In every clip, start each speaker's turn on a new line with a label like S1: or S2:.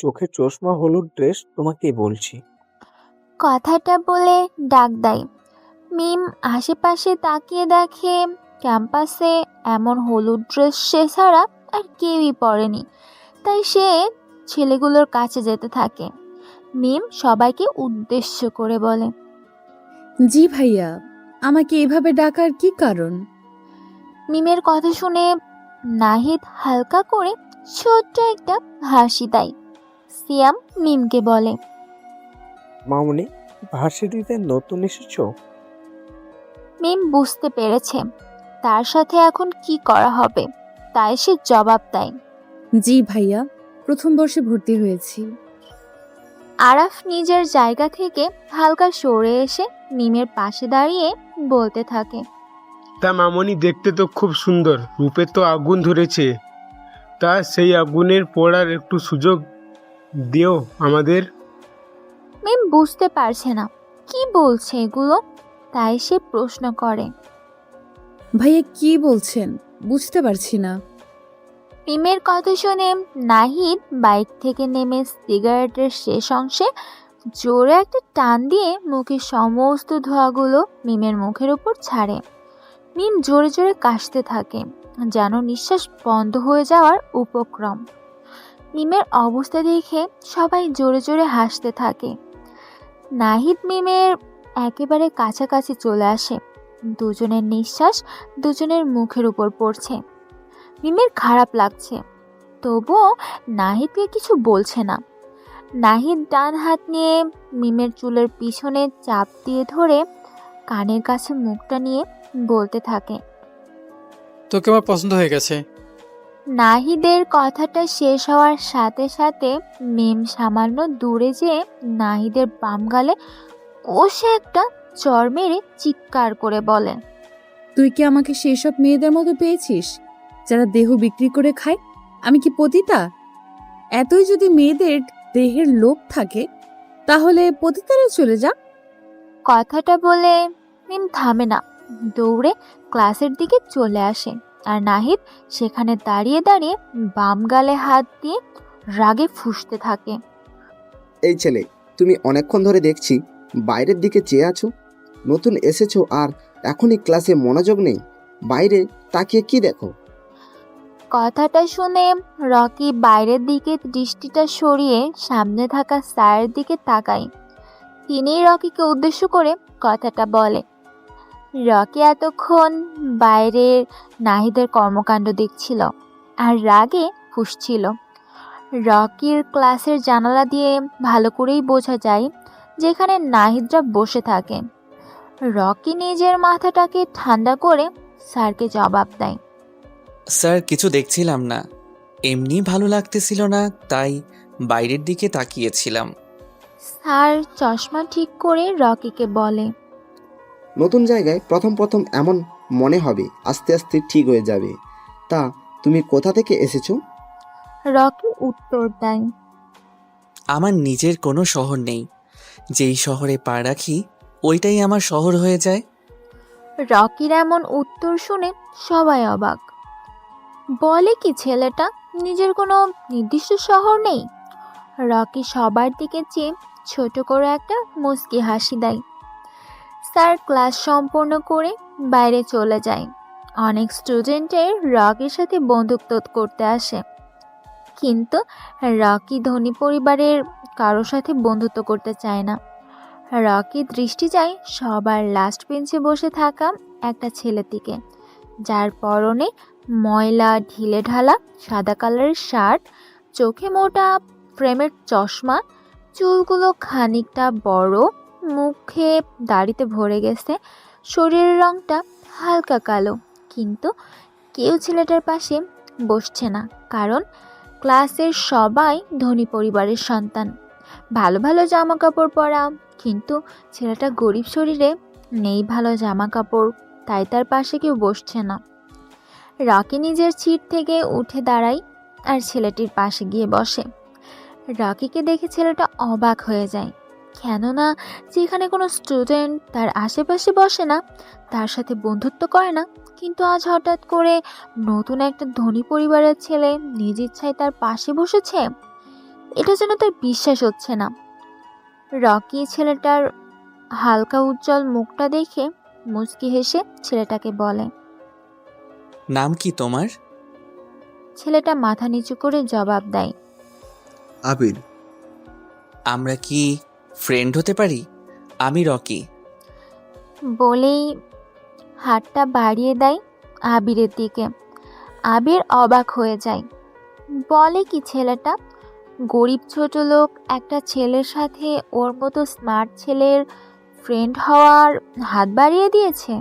S1: চোখে চশমা, হলুদ ড্রেস, তোমাকেই বলছি।
S2: কথাটা বলে ডাক দেয়। মিম আশেপাশে তাকিয়ে দেখে ক্যাম্পাসে এমন হলুদ ড্রেস সে ছাড়া আর কেউই পরেনি। তাই সে ছেলেগুলোর কাছে যেতে থাকে। মিম সবাইকে উদ্দেশ্য করে বলে,
S3: জি ভাইয়া, আমাকে এভাবে ডাকার কি কারণ?
S2: মিমের কথা শুনে নাহিদ হালকা করে ছোট্ট একটা হাসি দেয়। সিয়াম মিমকে বলে,
S1: মামুনি, ভার্সিটিতে নতুন এসেছো?
S2: মিম বুঝতে পেরেছে তার সাথে এখন কি করা হবে, তাই সে জবাব দেয়।
S3: জি ভাইয়া, প্রথম বর্ষে ভর্তি হয়েছি।
S2: আরাফ নিজের জায়গা থেকে হালকা সরে এসে মিমের পাশে দাঁড়িয়ে বলতে থাকে,
S4: তা মামনি, দেখতে তো খুব সুন্দর, রূপে তো আগুন ধরেছে। তা সেই আগুনের পড়ার একটু সুযোগ দিও আমাদের।
S2: মিম বুঝতে পারছে না কি বলছে এগুলো, তাই সে প্রশ্ন করে।
S3: ভাইয়া কি বলছেন, বুঝতে পারছি না।
S2: মিমের কথা শুনে নাহিদ বাইক থেকে নেমে সিগারেটের শেষ অংশে জোরে একটা টান দিয়ে মুখের সমস্ত ধোঁয়াগুলো মিমের মুখের উপর ছাড়ে। মিম জোরে জোরে কাশতে থাকে, যেন নিঃশ্বাস বন্ধ হয়ে যাওয়ার উপক্রম। মিমের অবস্থা দেখে সবাই জোরে জোরে হাসতে থাকে। নাহিদ মিমের একেবারে কাছাকাছি চলে আসে। দুজনের নিঃশ্বাস দুজনের মুখের উপর পড়ছে। মিমের খারাপ লাগছে, তবুও নাহিদকে কিছু বলছে না। নাহিদ ডান হাত নিয়ে মিমের চুলের পিছনে চাপ দিয়ে ধরে কানের কাছে মুখটা নিয়ে বলতে থাকে।
S5: তোকে আমার পছন্দ হয়ে গেছে।
S2: নাহিদের কথাটা শেষ হওয়ার সাথে সাথে মিম সামান্য দূরে যেয়ে নাহিদের বাম গালে কষে একটা চড় মেরে চিৎকার করে বলে,
S3: তুই কি আমাকে সেই সব মেয়েদের মতো পেয়েছিস যারা দেহ বিক্রি করে খায়? আমি কি পতিতা? এতই যদি মেয়েদের দেহের লোভ থাকে তাহলে পতিতারে চলে যা।
S2: কথাটা বলে মিম থামে না, দৌড়ে ক্লাসের দিকে চলে আসে। আর নাহিদ সেখানে দাঁড়িয়ে দাঁড়িয়ে বাম গালে হাত দিয়ে রাগে ফুঁসতে থাকে।
S6: এই ছেলে, তুমি অনেকক্ষণ ধরে দেখছি বাইরের দিকে চেয়ে আছো। নতুন এসেছো আর এখনই ক্লাসে মনোযোগ নেই। বাইরে তাকিয়ে কি দেখো?
S2: কথাটা শুনে রকি বাইরের দিকে দৃষ্টিটা সরিয়ে সামনে থাকা স্যারের দিকে তাকায়। তিনিই রকিকে উদ্দেশ্য করে কথাটা বলে। রকি এতক্ষণ বাইরের নাহিদের কর্মকাণ্ড দেখছিল আর রাগে ফুঁসছিল। রকির ক্লাসের জানালা দিয়ে ভালো করেই বোঝা যায় যেখানে নাহিদরা বসে থাকে। রকি নিজের মাথাটাকে ঠান্ডা করে স্যারকে জবাব দেয়।
S7: স্যার, কিছু দেখছিলাম না, এমনি ভালো লাগতেছিল না, তাই বাইরের দিকে তাকিয়েছিলাম।
S2: স্যার চশমা ঠিক করে রকিকে বলে,
S6: নতুন জায়গায় প্রথম প্রথম এমন মনে হবে, আস্তে আস্তে ঠিক হয়ে যাবে। তা তুমি কোথা থেকে এসেছো?
S2: রকি উত্তর দেয়।
S7: আমার নিজের কোনো শহর নেই, যেই শহরে পা রাখি ওইটাই আমার শহর হয়ে যায়।
S2: রকির এমন উত্তর শুনে সবাই অবাক। বলে কি ছেলেটা, নিজের কোনো নির্দিষ্ট শহর নেই? রকি সবার দিকে চেয়ে ছোট করে একটা মুচকি হাসি দেয়। স্যার ক্লাস সম্পূর্ণ করে বাইরে চলে যায়। অনেক স্টুডেন্টের রকির সাথে বন্ধুত্ব করতে আসে, কিন্তু রকি ধনী পরিবারের কারোর সাথে বন্ধুত্ব করতে চায় না। রকির দৃষ্টি যায় সবার লাস্ট বেঞ্চে বসে থাকা একটা ছেলের দিকে, যার পরনে ময়লা ঢিলে ঢালা সাদা কালারের শার্ট, চোখে মোটা ফ্রেমের চশমা, চুলগুলো খানিকটা বড়, মুখে দাড়িতে ভরে গেছে, শরীরের রংটা হালকা কালো। কিন্তু কেউ ছেলেটার পাশে বসছে না, কারণ ক্লাসের সবাই ধনী পরিবারের সন্তান, ভালো ভালো জামা কাপড় পরা। কিন্তু ছেলেটা গরিব, শরীরে নেই ভালো জামা কাপড়, তাই তার পাশে কেউ বসছে না। রকি নিজের সিট থেকে উঠে দাঁড়ায় আর ছেলেটির পাশে গিয়ে বসে। রকিকে দেখে ছেলেটা অবাক হয়ে যায়, কেননা যেখানে কোনো স্টুডেন্ট তার আশেপাশে বসে না, তার সাথে বন্ধুত্ব করে না, কিন্তু আজ হঠাৎ করে নতুন একটা ধনী পরিবারের ছেলে নিজ ইচ্ছায় তার পাশে বসেছে। এটা যেন তার বিশ্বাস হচ্ছে না। রকি ছেলেটার হালকা উজ্জ্বল মুখটা দেখে মুচকি হেসে ছেলেটাকে বলে।
S7: নাম কি তোমার?
S2: ছেলেটা মাথা নিচু করে জবাব দেয়।
S8: আবির।
S7: আমরা কি ফ্রেন্ড হতে পারি? আমি রকি।
S2: বলেই হাতটা বাড়িয়ে দেয় আবিরের দিকে। আবির অবাক হয়ে যায়। বলে কি ছেলেটা? গরিব ছোট লোক একটা ছেলের সাথে ওর মতো স্মার্ট ছেলের ফ্রেন্ড হওয়ার হাত বাড়িয়ে দিয়েছে।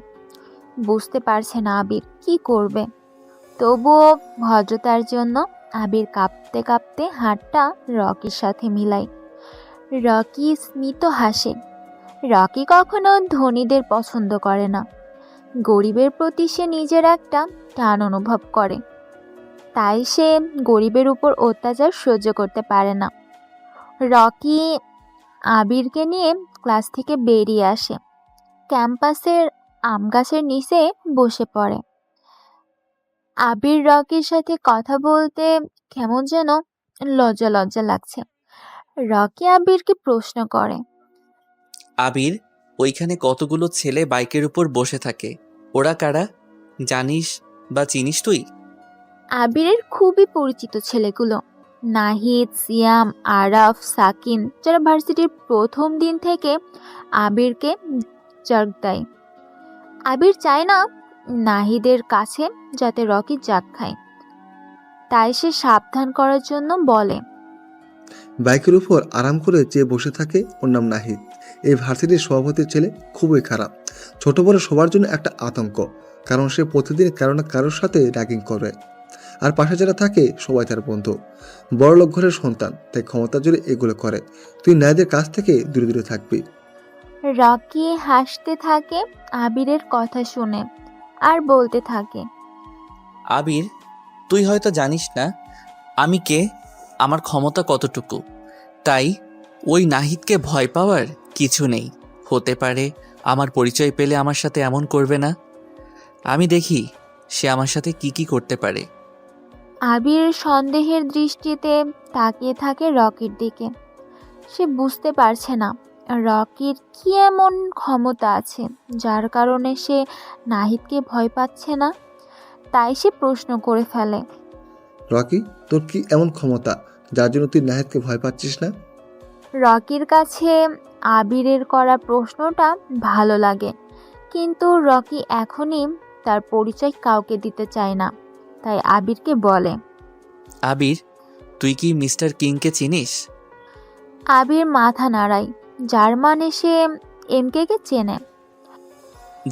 S2: বুঝতে পারছে না আবির কি করবে। তবুও ভদ্রতার জন্য আবির কাঁপতে কাঁপতে হাতটা রকির সাথে মিলায়। রকি স্মিত হাসে। রকি কখনো ধনীদের পছন্দ করে না। গরিবের প্রতি সে নিজের একটা টান অনুভব করে। তাই সে গরিবের উপর অত্যাচার সহ্য করতে পারে না। রকি আবিরকে নিয়ে ক্লাস থেকে বেরিয়ে আসে। ক্যাম্পাসের আম গাছের নিচে বসে পড়ে। আবির রকির সাথে কথা বলতে কেমন যেন লজ্জা লজ্জা লাগছে। রকি আবিরকে প্রশ্ন করে।
S7: আবির, ওইখানে কতগুলো ছেলে বাইকের উপর বসে থাকে, ওরা কারা? জানিস বা চিনিস তুই?
S2: আবিরের খুবই পরিচিত ছেলেগুলো। নাহিদ, সিয়াম, আরাফ, সাকিন, যারা ভার্সিটির প্রথম দিন থেকে আবিরকে জাগ দেয়। আবির চায় না নাহিদের কাছে যাতে রকি জাগ খায়। তাই সে সাবধান করার জন্য বলে।
S8: বাইকের উপর আরাম করে যে বসে থাকে ওর নাম নাহিদ। এই ভার্সিটির সভাপতির ছেলে খুবই খারাপ। ছোট বড় সবার জন্য একটা আতঙ্ক, কারণ সে প্রতিদিন কারো না কারোর সাথে র্যাগিং করে। আর পাশে যারা থাকে সবাই তার বন্ধু। বড়লোক ঘরের সন্তান, তাই ক্ষমতার জোরে এগুলো করে। তুই নাহিদের কাছ থেকে দূরে দূরে থাকবি।
S2: রকি হাসতে থাকে আবিরের কথা শুনে আর বলতে থাকে।
S7: আবির, তুই হয়তো জানিস না আমি কে, আমার ক্ষমতা কতটুকু। তাই ওই নাহিদকে ভয় পাওয়ার কিছু নেই। হতে পারে আমার পরিচয় পেলে আমার সাথে এমন করবে না। আমি দেখি সে আমার সাথে কি কি করতে পারে।
S2: আবির সন্দেহের দৃষ্টিতে তাকিয়ে থাকে রকির দিকে। সে বুঝতে পারছে না রকির কি এমন ক্ষমতা আছে যার কারণে সে নাহিদকে ভয় পাচ্ছে না। তাই সে প্রশ্ন করে ফেলে।
S8: রকি, তোর কি এমন ক্ষমতা যার জন্য তুই নাহিদকে ভয় পাচ্ছিস না?
S2: রকির কাছে আবিরের করা প্রশ্নটা ভালো লাগে, কিন্তু রকি এখনই তার পরিচয় কাউকে দিতে চায় না। তাই আবিরকে বলে।
S7: আবির, তুই কি মিস্টার কিংকে চিনিস?
S2: আবির মাথা নাড়ায়, যার মানে সে এমকে কে চেনে।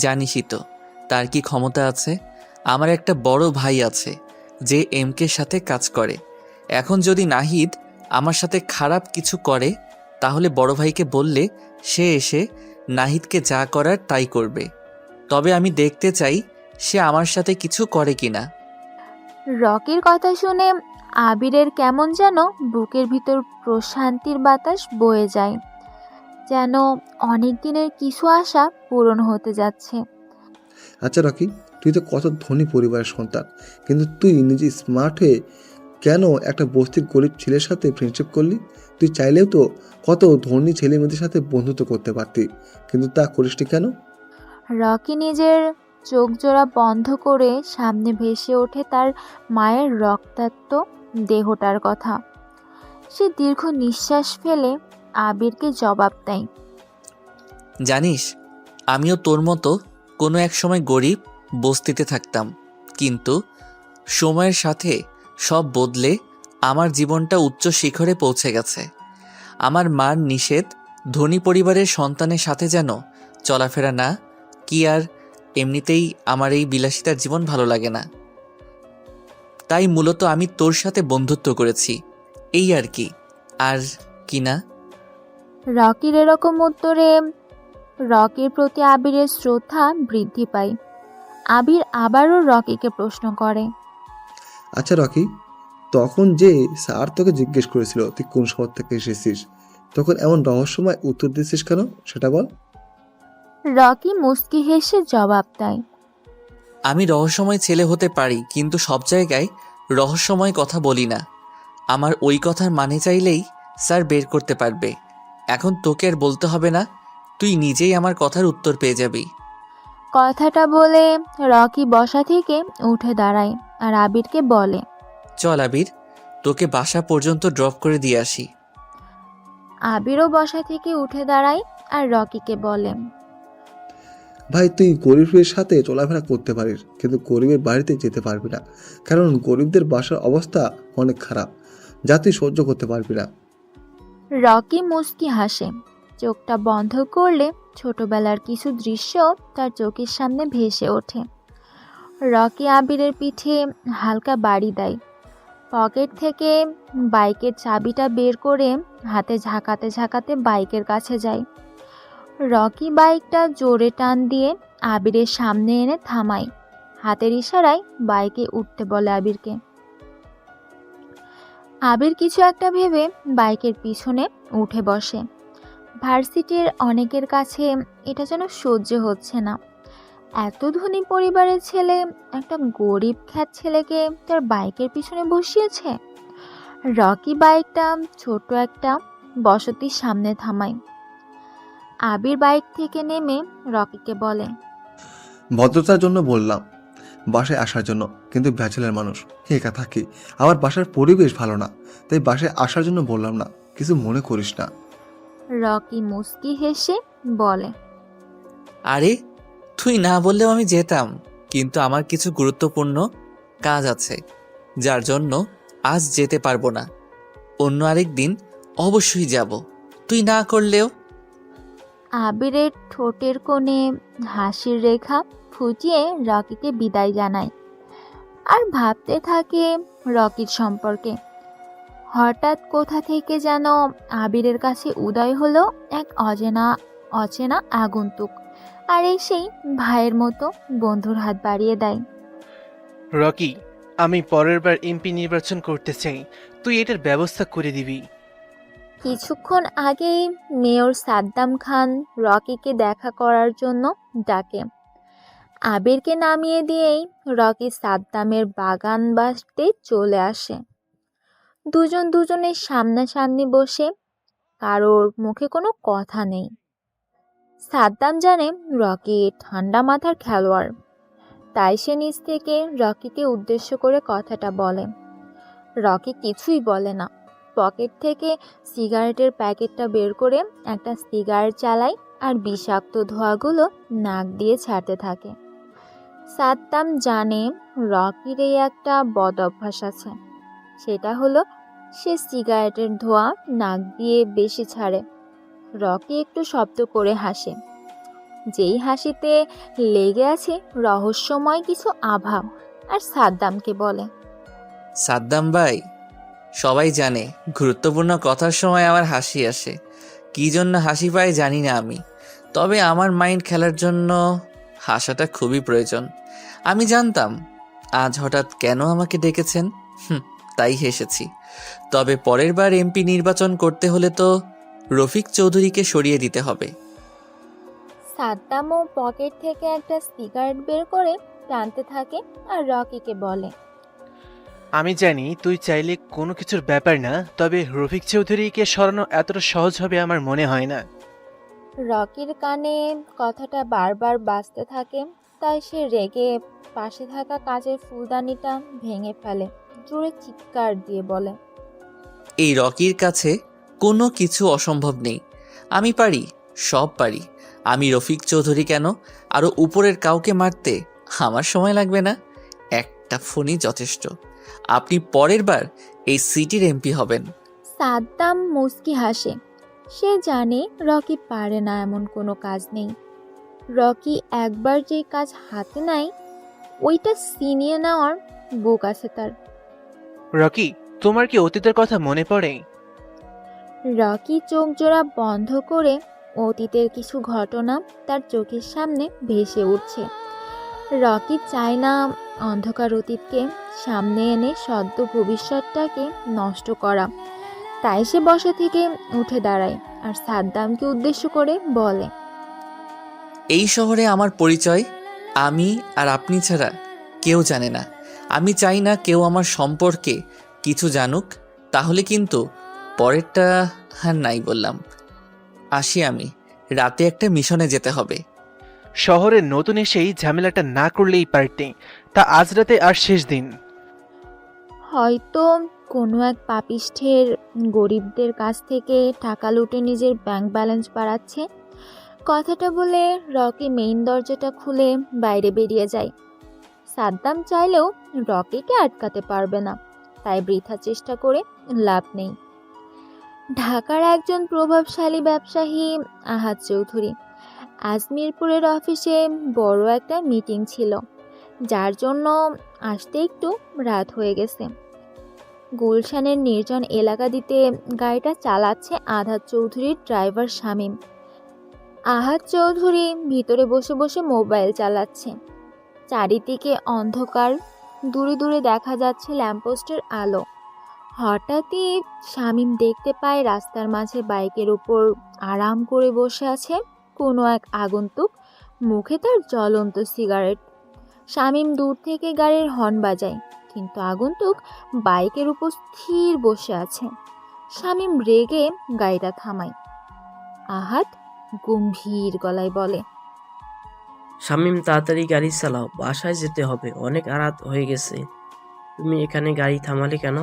S7: জানিসই তো তার কি ক্ষমতা আছে। আমার একটা বড় ভাই আছে যে এমকের সাথে কাজ করে। এখন যদি নাহিদ আমার সাথে খারাপ কিছু করে, তাহলে বড় ভাইকে বললে সে এসে নাহিদকে যা করার তাই করবে। তবে আমি দেখতে চাই সে আমার সাথে কিছু করে কিনা।
S2: রকির কথা শুনে আবিরের কেমন যেন বুকের ভিতর প্রশান্তির বাতাস বয়ে যায়, যেন অনেক দিনের কিছু আশা পূরণ হতে যাচ্ছে।
S8: আচ্ছা রকি, তুই তো কত ধনী পরিবারের সন্তান, কিন্তু তুই নিজে স্মার্ট হয়ে কেন একটা বস্তির গরিব ছেলের সাথে ফ্রেন্ডশিপ করলি? তুই চাইলেও তো কত ধনী ছেলে মেয়েদের সাথে বন্ধুত্ব করতে পারতি, কিন্তু তা করিসনি কেন?
S2: রকি নিজের চোখ জোড়া বন্ধ করে সামনে ভেসে ওঠে তার মায়ের রক্তাক্ত দেহটার কথা। সে দীর্ঘ নিঃশ্বাস ফেলে আবিরকে জবাব দেয়।
S7: জানিস, আমিও তোর মতো কোনো এক সময় গরিব বস্তিতে থাকতাম, কিন্তু সময়ের সাথে সব বদলে আমার জীবনটা উচ্চ শিখরে পৌঁছে গেছে। আমার মার নিষেধ ধনী পরিবারের সন্তানের সাথে যেন চলাফেরা না, কি আর এমনিতেই আমার এই বিলাসিতার জীবন ভালো লাগে না। তাই মূলত আমি তোর সাথে বন্ধুত্ব করেছি, এই আর কি। আর কি না।
S2: রকির এরকম উত্তরে রকির প্রতি আবিরের শ্রদ্ধা বৃদ্ধি পায়। আবির আবারও রকিকে প্রশ্ন করে।
S8: আচ্ছা রকি, তখন যে স্যার তোকে জিজ্ঞেস করেছিল তুই কোন শহর থেকে এসেছিস, তখন এমন রহস্যময় উত্তর দিয়েছিস কেন, সেটা বল।
S2: রকি মুচকি হেসে জবাব দেয়।
S7: আমি রহস্যময় ছেলে হতে পারি, কিন্তু সব জায়গায় রহস্যময় কথা বলি না। আমার ওই কথার মানে চাইলেই স্যার বের করতে পারবে। এখন তোকে আর বলতে হবে না, তুই নিজেই আমার কথার উত্তর পেয়ে যাবি।
S2: কথাটা বলে রকি বসা থেকে উঠে দাঁড়ায় আর আবিরকে বলে।
S7: চল আবির, তোকে বাসা পর্যন্ত ড্রপ করে দিয়ে আসি।
S2: আবিরও বসা থেকে উঠে দাঁড়ায় আর রকিকে বলে।
S8: ভাই তুই গরিবের সাথে চলাফেরা করতে পারিস, কিন্তু গরিবের বাড়িতে যেতে পারবি না, কারণ গরিবদের বাসার অবস্থা অনেক খারাপ, যা তুই সহ্য করতে পারবি না।
S2: রকি মুচকি হাসে। চোখটা বন্ধ করলে ছোটবেলার কিছু দৃশ্য তার চোখের সামনে ভেসে ওঠে। রকি আবিরের পিঠে হালকা বাড়ি দেয়। পকেট থেকে বাইকের চাবিটা বের করে হাতে ঝাঁকাতে ঝাঁকাতে বাইকের কাছে যায়। রকি বাইকটা জোরে টান দিয়ে আবিরের সামনে এনে থামায়। হাতের ইশারায় বাইকে উঠতে বলে আবিরকে। আবির কিছু একটা ভেবে বাইকের পিছনে উঠে বসে। ভার্সিটির অনেকের কাছে এটা যেন সহ্য হচ্ছে না। এত ধনী পরিবারের ছেলে একটা গরিব খ্যাত ছেলেকে তার বাইকের পিছনে বসিয়েছে। রকি বাইকটা ছোট একটা বসতির সামনে থামায়। আবির বাইক থেকে নেমে রকিকে বলে।
S8: ভদ্রতার জন্য বললাম বাসায় আসার জন্য, কিন্তু ব্যাচেলার মানুষ একা থাকি, আমার বাসার পরিবেশ ভালো না, তাই বাসায় আসার জন্য বললাম না, কিছু মনে করিস না।
S2: রকি মুচকি হেসে বলে।
S7: আরে তুই না বললেও আমি যেতাম, কিন্তু আমার কিছু গুরুত্বপূর্ণ কাজ আছে, যার জন্য আজ যেতে পারবো না। অন্য আরেক দিন অবশ্যই যাব, তুই না করলেও।
S2: আবিরের ঠোঁটের কোণে হাসির রেখা ফুটিয়ে রকিকে বিদায় জানায় আর ভাবতে থাকে রকির সম্পর্কে। হঠাৎ কোথা থেকে যেন আবিরের কাছে উদয় হলো এক অচেনা আগন্তুক, আর এসেই ভাইয়ের মতো বন্ধুর হাত বাড়িয়ে দেয়।
S9: রকি, আমি পরের বার এমপি নির্বাচন করতে চাই, তুই এটার ব্যবস্থা করে দিবি।
S2: কিছুক্ষণ আগেই মেয়র সাদ্দাম খান রকিকে দেখা করার জন্য ডাকে। আবিরকে নামিয়ে দিয়েই রকি সাদ্দামের বাগান বাসতে চলে আসে। দুজন দুজনের সামনাসামনি বসে, কারোর মুখে কোনো কথা নেই। সাদ্দাম জানে রকি ঠান্ডা মাথার খেলোয়াড়, তাই সে নিজ থেকে রকিকে উদ্দেশ্য করে কথাটা বলে। রকি কিছুই বলে না। পকেট থেকে সিগারেটের প্যাকেটটা বের করে একটা সিগারেট চালায় আর বিষাক্ত ধোঁয়াগুলো নাক দিয়ে ছাড়তে থাকে। সাদ্দাম জানে রকির এই একটা বদ অভ্যাস আছে, সেটা হলো সে সিগারেটের ধোঁয়া নাক দিয়ে বেশি ছাড়ে। রকি একটু শব্দ করে হাসে, যেই হাসিতে লেগে আছে রহস্যময় কিছু আভা, আর সাদ্দামকে বলে।
S7: সাদ্দাম ভাই, সবাই জানে গুরুত্বপূর্ণ কথার সময় আমার হাসি আসে। কী জন্য হাসি পায় জানি না আমি, তবে আমার মাইন্ড খেলার জন্য হাসাটা খুবই প্রয়োজন। আমি জানতাম আজ হঠাৎ কেন আমাকে ডেকেছেন, তাই হেসেছি। তবে পরের বার এমপি নির্বাচন করতে হলে তো রফিক চৌধুরীকে সরিয়ে দিতে হবে।
S2: সাদ্দামও পকেট থেকে একটা সিগারেট বের করে টানতে থাকে আর রকিকে বলে।
S9: আমি জানি তুই চাইলে কোনো কিছুর ব্যাপার না, তবে রফিক চৌধুরীকে সরানো এতটা সহজ হবে আমার মনে হয় না।
S2: রকির কানে কথাটা বারবার বাজতে থাকে, তাই সে রেগে পাশে থাকা কাচের ফুলদানিটা ভেঙে ফেলে, জোরে চিৎকার দিয়ে বলে।
S7: এই রকির কাছে কোনো কিছু অসম্ভব নেই, আমি পারি, সব পারি। আমি রফিক চৌধুরী কেন আরও উপরের কাউকে মারতে আমার সময় লাগবে না, একটা ফোনই যথেষ্ট। আপনি পরের বার এই সিটির এমপি হবেন।
S2: সাদ্দাম মুচকি হাসে। সে জানে রকি পারে না, এমন কোনো কাজ নেই। রকি একবার যে কাজ হাতে নেয় ওইটা ছিনিয়ে নেওয়ার বুক আছে তার।
S9: রকি, তোমার কি অতীতের কথা মনে পড়ে?
S2: রকি চোখ জোড়া বন্ধ করে অতীতের কিছু ঘটনা তার চোখের সামনে ভেসে উঠছে। রকি চায় না অন্ধকার অতীতকে সামনে এনে সদ্য ভবিষ্যৎটাকে নষ্ট করা, তাই সে বসা থেকে উঠে দাঁড়ায় আর সাদ্দামকে উদ্দেশ্য করে বলে।
S7: এই শহরে আমার পরিচয় আমি আর আপনি ছাড়া কেউ জানে না। আমি চাই না কেউ আমার সম্পর্কে কিছু জানুক, তাহলে কিন্তু পরেরটা আর নাই বললাম। আসি আমি, রাতে একটা মিশনে যেতে হবে।
S9: শহরে নতুন এসেই ঝামেলাটা না করলেই পারতে। তা আজ রাতে আর শেষ দিন।
S2: হয়তো কোনো এক পাপিষ্ঠের গরিবদের কাছ থেকে টাকা লুটে নিজের ব্যাংক ব্যালেন্স বাড়াচ্ছে। কথাটা বলে রকি মেইন দরজাটা খুলে বাইরে বেরিয়ে যায়। সাদ্দাম চাইলেও রকিকে আটকাতে পারবে না, তাই বৃথা চেষ্টা করে লাভ নেই। ঢাকার একজন প্রভাবশালী ব্যবসায়ী আহাদ চৌধুরী আজমিরপুরের অফিসে বড় একটা মিটিং ছিল, যার জন্য আসতে একটু রাত হয়ে গেছে। গুলশানের নির্জন এলাকা দিতে গাড়িটা চালাচ্ছে আহাদ চৌধুরীর ড্রাইভার শামীম। আহাদ চৌধুরী ভিতরে বসে বসে মোবাইল চালাচ্ছে। চারিদিকে অন্ধকার, দূরে দূরে দেখা যাচ্ছে ল্যাম্পপোস্টের আলো। হঠাৎই শামীম দেখতে পায় রাস্তার মাঝে বাইকের উপর আরাম করে বসে আছে কোনো এক আগন্তুক, মুখে তার জ্বলন্ত সিগারেট। শামীম দূর থেকে গাড়ির হর্ন বাজায়, কিন্তু আগন্তুক বাইকের উপর স্থির বসে আছে। শামীম রেগে গাড়িটা থামায়। আহাদ গম্ভীর গলায় বলে,
S10: শামীম, তাড়াতাড়ি গাড়ি চালাও, বাসায় যেতে হবে, অনেক রাত হয়ে গেছে। তুমি এখানে গাড়ি থামালে কেন?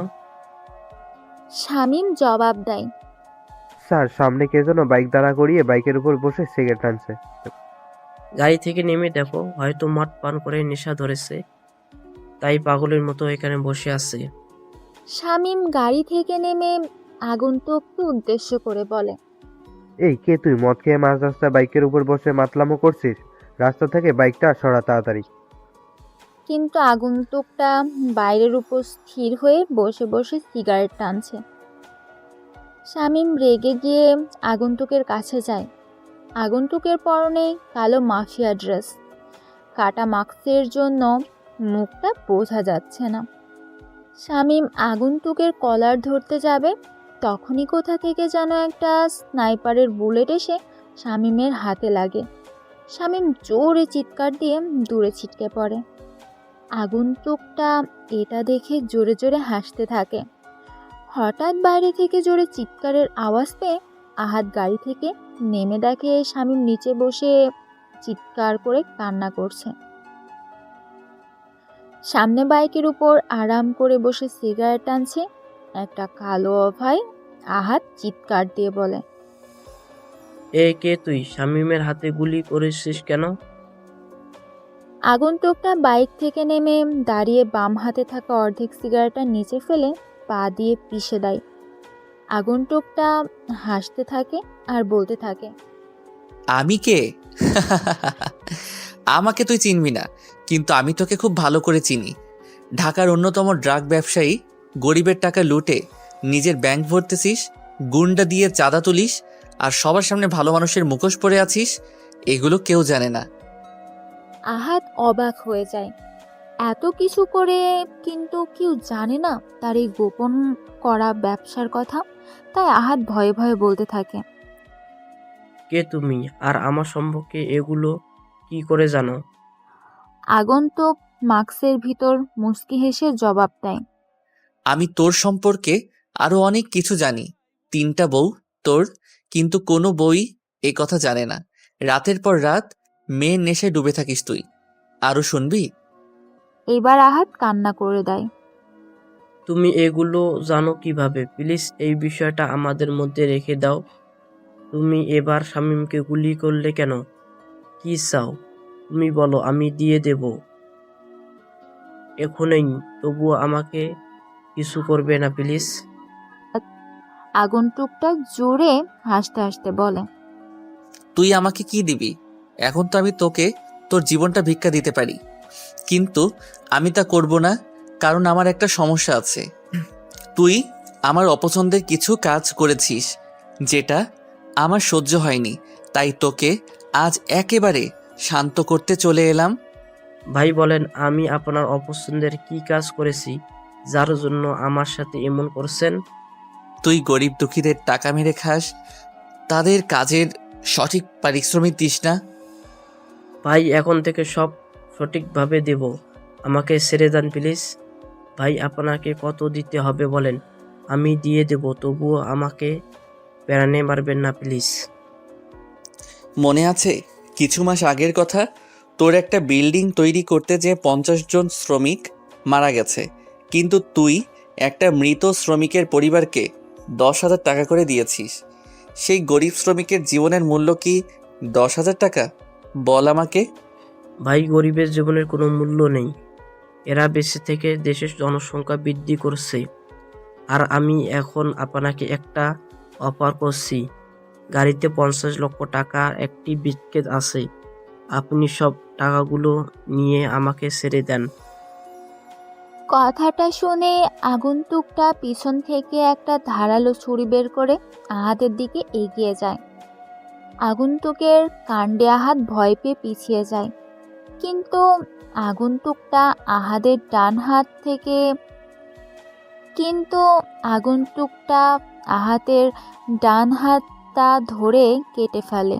S2: শামীম জবাব দেয়,
S11: স্যার, সামনে কে যেন বাইক দাঁড়া করিয়ে বাইকের উপর বসে সিগারেট টানছে।
S10: গাড়ি থেকে নেমে দেখো, হয়তো মদ পান করে নেশা ধরেছে, তাই পাগলের মতো এখানে বসে আছে।
S2: শামীম গাড়ি থেকে নেমে আগন্তুককে উদ্দেশ্য করে বলে,
S11: এই কে তুই? মদ খেয়ে মাঝ রাস্তায় বাইকের উপর বসে মাতলামো করছিস? রাস্তা থেকে বাইকটা সরা তাড়াতাড়ি।
S2: কিন্তু আগন্তুকটা বাইরের উপর স্থির হয়ে বসে বসে সিগারেট টানছে। শামীম রেগে গিয়ে আগন্তুকের কাছে যায়। আগন্তুকের পরনে কালো মাফিয়া ড্রেস, কাটা মাস্কের জন্য মুখটা বোঝা যাচ্ছে না। শামীম আগন্তুকের কলার ধরতে যাবে, তখনই কোথা থেকে যেন একটা স্নাইপারের বুলেট এসে শামীমের হাতে লাগে। শামীম জোরে চিৎকার দিয়ে দূরে ছিটকে পড়ে। আগন্তুকটা এটা দেখে জোরে জোরে হাসতে থাকে। হঠাৎ বাইরে থেকে জোরে চিৎকারের আওয়াজ পেয়ে আহাদ গাড়ি থেকে নেমে দেখে শামীম নিচে বসে চিৎকার করে কান্না করছে। সামনে বাইকের উপর আরাম করে বসে সিগারেট টানছে একটা কালো অভাই। আহাদ চিৎকার দিয়ে বলে,
S10: এ কে তুই? শামীমের হাতে গুলি করেছিস কেন?
S2: আগন্তুকটা বাইক থেকে নেমে দাঁড়িয়ে বাম হাতে থাকা অর্ধেক সিগারেটটা নিচে ফেলে পা দিয়ে পিষে দেয়। আগন্তুকটা হাসতে থাকে আর বলতে থাকে,
S7: আমি কে? আমাকে তুই চিনবি না, কিন্তু আমি তোকে খুব ভালো করে চিনি। ঢাকার অন্যতম ড্রাগ ব্যবসায়ী, গরিবের টাকা লুটে নিজের ব্যাংক ভরতেছিস, গুন্ডা দিয়ে চাঁদা তুলিস, আর সবার সামনে ভালো মানুষের মুখোশ পরে আছিস। এগুলো কেউ জানে না।
S2: আহাদ অবাক হয়ে যায়। এত কিছু করে কিন্তু কেউ জানে না তার এই গোপন করা ব্যবসার কথা। তাই আহাদ ভয়ে ভয়ে বলতে থাকে,
S10: কে তুমি, আর আমার সম্পর্কে এগুলো কি করে জানো?
S2: আগন্তুক মাস্কের ভিতর মুচকি হেসে জবাব দেয়,
S7: আমি তোর সম্পর্কে আরো অনেক কিছু জানি। 3টা বউ তোর, কিন্তু কোনো বই এ কথা জানে না। রাতের পর রাত মেয়ের নেশায় ডুবে থাকিস তুই। আরো শুনবি?
S2: এবার আহাদ কান্না করে দেয়।
S10: তুমি এগুলো জানো কিভাবে? প্লিজ এই বিষয়টা আমাদের মধ্যে রেখে দাও। তুমি এবার শামীমকে গুলি করলে কেন? কি চাও তুমি বলো, আমি দিয়ে দেব এখনই। তবুও আমাকে কিছু করবে না প্লিজ।
S2: আগন্তুকটা জোরে হাসতে হাসতে বলে,
S7: তুই আমাকে কি দিবি? এখন তো আমি তোকে তোর জীবনটা ভিক্ষা দিতে পারি, কিন্তু আমি তা করব না, কারণ আমার একটা সমস্যা আছে। তুই আমার অপছন্দের কিছু কাজ করেছিস, যেটা আমার সহ্য হয়নি, তাই তোকে আজ একেবারে শান্ত করতে চলে এলাম।
S10: ভাই বলেন, আমি আপনার অপছন্দের কি কাজ করেছি যার জন্য আমার সাথে এমন করছেন?
S7: তুই গরিব দুঃখীদের টাকা মেরে খাস, তাদের কাজের সঠিক পারিশ্রমিক দিস না।
S10: ভাই এখন থেকে সব সঠিকভাবে দেব, আমাকে ছেড়ে দেন প্লিজ। ভাই আপনাকে কত দিতে হবে বলেন, আমি দিয়ে দেব, তবুও আমাকে প্যারানে মারবেন না প্লিজ।
S7: মনে আছে কিছু মাস আগের কথা? তোর একটা বিল্ডিং তৈরি করতে যে 50 জন শ্রমিক মারা গেছে, কিন্তু তুই একটা মৃত শ্রমিকের পরিবারকে 10,000 টাকা করে দিয়েছিস। সেই গরিব শ্রমিকের জীবনের মূল্য কি 10,000 টাকা? বল আমাকে।
S10: ভাই, গরিবের জীবনের কোনো মূল্য নেই। এরা বেঁচে থেকে দেশের জনসংখ্যা বৃদ্ধি করছে। আর আমি এখন আপনাকে একটা অফার করছি। গাড়িতে 50 লক্ষ টাকা একটি ব্রিফকেস আছে। আপনি সব টাকাগুলো নিয়ে আমাকে ছেড়ে দেন।
S2: কথাটা শুনে আগন্তুকটা পিছন থেকে একটা ধারালো ছুরি বের করে আহাদের দিকে এগিয়ে যায়। আগন্তুকের কাণ্ডে আহাদ ভয় পেয়ে পিছিয়ে যায়, কিন্তু আগন্তুকটা আহাদের ডান হাত থেকে আহাতের ডান হাতটা ধরে কেটে ফেলে।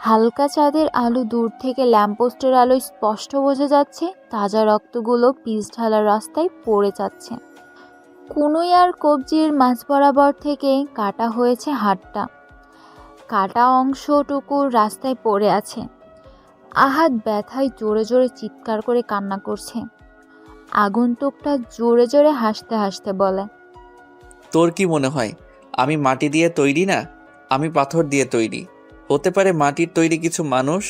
S2: হালকা চাঁদের আলো দূর থেকে ল্যাম্পপোস্টের আলোয় স্পষ্ট বোঝা যাচ্ছে তাজা রক্তগুলো পিচ ঢালা রাস্তায় পড়ে যাচ্ছে। কুনুই আর কবজির মাঝ বরাবর থেকে কাটা হয়েছে হাতটা। কাটা অংশটুকু রাস্তায় পড়ে আছে। আহাদ ব্যথায় জোরে জোরে চিৎকার করে কান্না করছে। আগন্তুকটা জোরে জোরে হাসতে হাসতে বলে,
S7: তোর কি মনে হয় আমি মাটি দিয়ে তৈরি না? আমি পাথর দিয়ে তৈরি। হতে পারে মাটির তৈরি কিছু মানুষ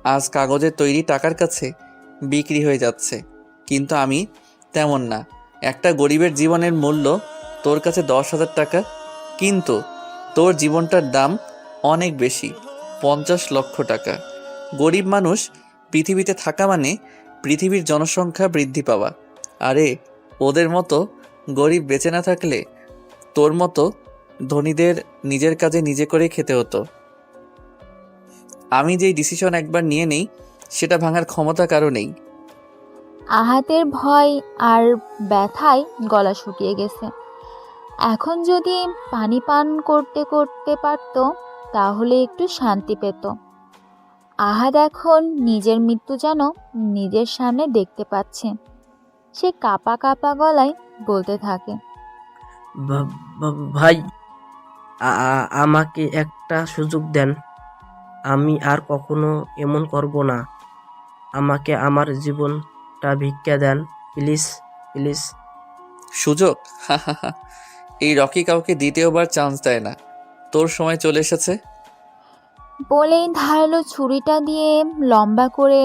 S7: আজ কাগজের তৈরি টাকার কাছে বিক্রি হয়ে যাচ্ছে, কিন্তু আমি তেমন না। একটা গরিবের জীবনের মূল্য তোর কাছে 10,000 টাকা, কিন্তু তোর জীবনটার দাম অনেক বেশি, 50 লক্ষ টাকা। গরিব মানুষ পৃথিবীতে থাকা মানে পৃথিবীর জনসংখ্যা বৃদ্ধি পাওয়া। আরে ওদের মতো গরিব বেঁচে না থাকলে তোর মতো ধনীদের নিজের কাজে নিজে করে খেতে হতো। আমি যেই ডিসিশন একবার নিয়ে নেই সেটা ভাঙার ক্ষমতা কারো নেই।
S2: আহাতের ভয় আর ব্যথায় গলা শুকিয়ে গেছে। এখন যদি পানি পান করতে করতে পারত তাহলে একটু শান্তি পেত। আহাদ এখন নিজের মৃত্যু যেন নিজের সামনে দেখতে পাচ্ছে। সে কাঁপা কাঁপা গলায় বলতে থাকে,
S10: ভাই, আমাকে একটা সুযোগ দেন। আমি আর কখনো এমন করব না। আমাকে আমার জীবনটা ভিক্ষা দেন প্লিজ, প্লিজ।
S7: সুযোগ? এই রকি কাউকে দ্বিতীয়বার চান্স দেয় না। তোর সময় চলে এসেছে।
S2: বলেই ধারালো ছুরিটা দিয়ে লম্বা করে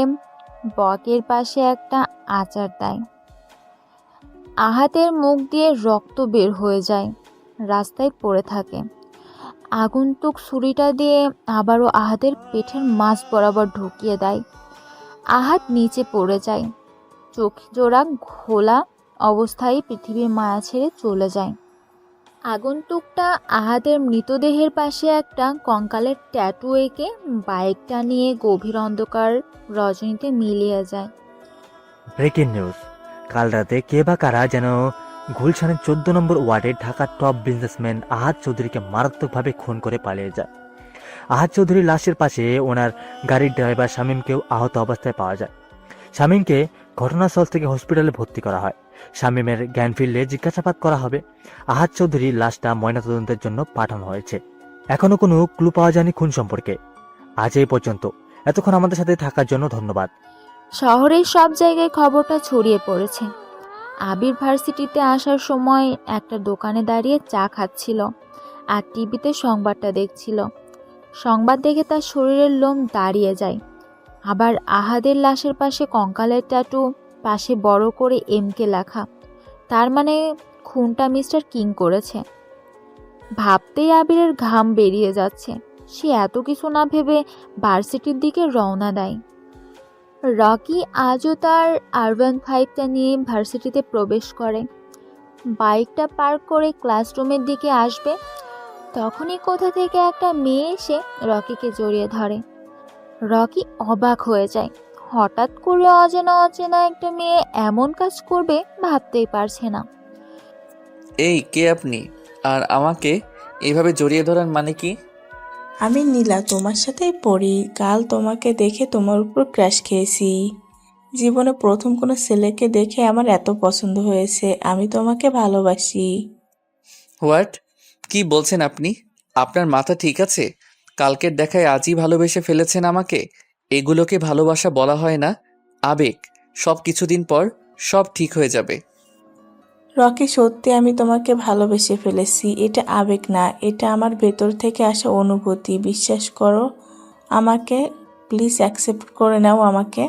S2: বকের পাশে একটা আঁচার দেয়। আহাতের মুখ দিয়ে রক্ত বের হয়ে যায়, রাস্তায় পড়ে থাকে। আগন্তুক ছুরিটা দিয়ে আবারও আহাদের পেটের মাঝ বরাবর ঢুকিয়ে দেয়। আহাত নিচে পড়ে যায়, চোখ জোড়া ঘোলা অবস্থায় পৃথিবীর মায়া ছেড়ে চলে যায়। আগন্তুকটা আহাদের মৃতদেহের পাশে একটা কঙ্কালের ট্যাটু এঁকে বাইকটা নিয়ে গভীর অন্ধকার রজনীতে মিলিয়ে যায়।
S12: ব্রেকিং নিউজ, কাল রাতে কে বা কারা যেন গুলশানের 14 নম্বর ওয়ার্ডের ঢাকার টপ বিজনেসম্যান আহাদ চৌধুরীকে মারাত্মকভাবে খুন করে পালিয়ে যায়। আহাদ চৌধুরীর লাশের পাশে ওনার গাড়ির ড্রাইভার শামীমকেও আহত অবস্থায় পাওয়া যায়। শামীমকে ঘটনাস্থল থেকে হসপিটালে ভর্তি করা হয়। শামীমের জ্ঞান ফিরলে জিজ্ঞাসাবাদ করা হবে। আহাদ চৌধুরীর লাশটা ময়নাতদন্তের জন্য পাঠানো হয়েছে। এখনো কোনো ক্লু পাওয়া যায়নি খুন সম্পর্কে। আজ এই পর্যন্ত। এতক্ষণ আমাদের সাথে থাকার জন্য ধন্যবাদ।
S2: শহরের সব জায়গায় খবরটা ছড়িয়ে পড়েছে। আবির ভার্সিটিতে আসার সময় একটা দোকানে দাঁড়িয়ে চা খাচ্ছিল আর টিভিতে সংবাদটা দেখছিল। সংবাদ দেখে তার শরীরের লোম দাঁড়িয়ে যায়। আবার আহাদের লাশের পাশে কঙ্কালের ট্যাটু, পাশে বড় করে এমকে লেখা। তার মানে খুনটা মিস্টার কিং করেছে। ভাবতেই আবিরের ঘাম বেরিয়ে যাচ্ছে। সে এত কিছু না ভেবে ভার্সিটির দিকে রওনা দেয়। রকি আজও তার R15টা নিয়ে ভার্সিটিতে প্রবেশ করে। বাইকটা পার্ক করে ক্লাসরুমের দিকে আসবে, তখনই কোথা থেকে একটা মেয়ে এসে রকিকে জড়িয়ে ধরে। রকি অবাক হয়ে যায়। হঠাৎ করে অচেনা অচেনা একটা মেয়ে এমন কাজ করবে ভাবতেই পারছে না।
S7: এই কে আপনি? আর আমাকে এইভাবে জড়িয়ে ধরার মানে কি?
S13: আমি নীলা, তোমার সাথেই পড়ি। কাল তোমাকে দেখে তোমার উপর ক্রাশ খেয়েছি। জীবনে প্রথম কোনো ছেলেকে দেখে আমার এত পছন্দ হয়েছে। আমি তোমাকে ভালোবাসি।
S7: হোয়াট? কি বলছেন আপনি? আপনার মাথা ঠিক আছে? কালকের দেখায় আজই ভালোবেসে ফেলেছেন আমাকে? এগুলোকে ভালোবাসা বলা হয় না, আবেগ। সব কিছুদিন পর সব ঠিক হয়ে যাবে।
S13: রকি, সত্যি আমি তোমাকে ভালোবেসে ফেলেছি। এটা আবেগ না, এটা আমার ভেতর থেকে আসা অনুভূতি। বিশ্বাস করো আমাকে, প্লিজ অ্যাকসেপ্ট করে নাও আমাকে।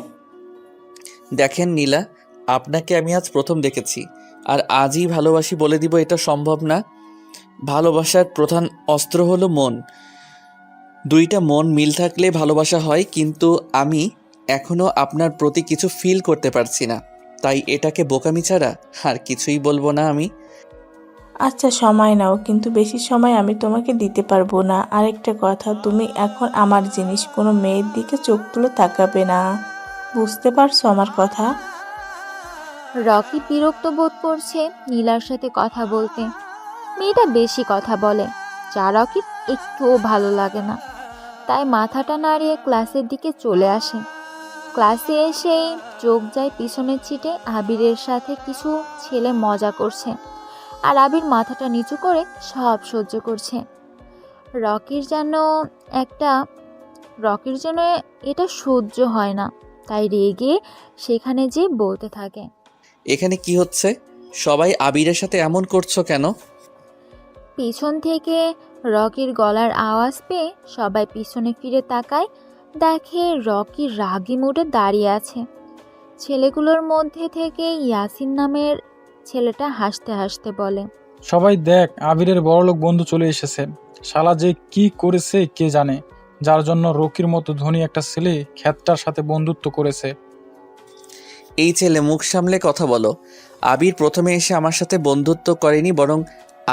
S7: দেখেন নীলা, আপনাকে আমি আজ প্রথম দেখেছি, আর আজই ভালোবাসি বলে দিব এটা সম্ভব না। ভালোবাসার প্রধান অস্ত্র হলো মন। দুইটা মন মিল থাকলে ভালোবাসা হয়, কিন্তু আমি এখনো আপনার প্রতি কিছু ফিল করতে পারছি না, তাই এটাকে বোকামি ছাড়া আর কিছুই বলবো না আমি।
S13: আচ্ছা, সময় নাও, কিন্তু বেশি সময় আমি তোমাকে দিতে পারবো না। আরেকটা কথা, তুমি এখন আমার জিনিস, কোনো মেয়ের দিকে চোখ তুলে তাকাবে না। বুঝতে পারছো আমার কথা?
S2: রকি বিরক্ত বোধ করছে নীলার সাথে কথা বলতে। মেয়েটা বেশি কথা বলে, যা রকির একটুও ভালো লাগে না। তাই মাথাটা নাড়িয়ে ক্লাসের দিকে চলে আসে। ক্লাসে এসেই চোখ যায় পিছনের সিটে আবিরের সাথে কিছু ছেলে মজা করছে, আর আবির মাথাটা নিচু করে সব সহ্য করছে। রকির যেন এটা সহ্য হয় না, তাই রেগে সেখানে যে বলতে থাকে,
S7: এখানে কি হচ্ছে? সবাই আবিরের সাথে এমন করছো কেন?
S2: পিছন থেকে রকির গলার আওয়াজ পেয়ে সবাই পিছনে ফিরে তাকায়। দেখে রকি রাগী মুডে দাঁড়িয়ে আছে। ছেলেগুলোর মধ্যে থেকে ইয়াসিন নামের ছেলেটা হাসতে হাসতে বলে,
S5: সবাই দেখ, আবিরের বড়লোক বন্ধু চলে এসেছে। শালা যে কি করেছে কে জানে, যার জন্য রকির মতো ধনী একটা ছেলে খ্যাতটার সাথে বন্ধুত্ব করেছে।
S7: এই ছেলে, মুখ সামলে কথা বলো। আবির প্রথমে এসে আমার সাথে বন্ধুত্ব করেনি, বরং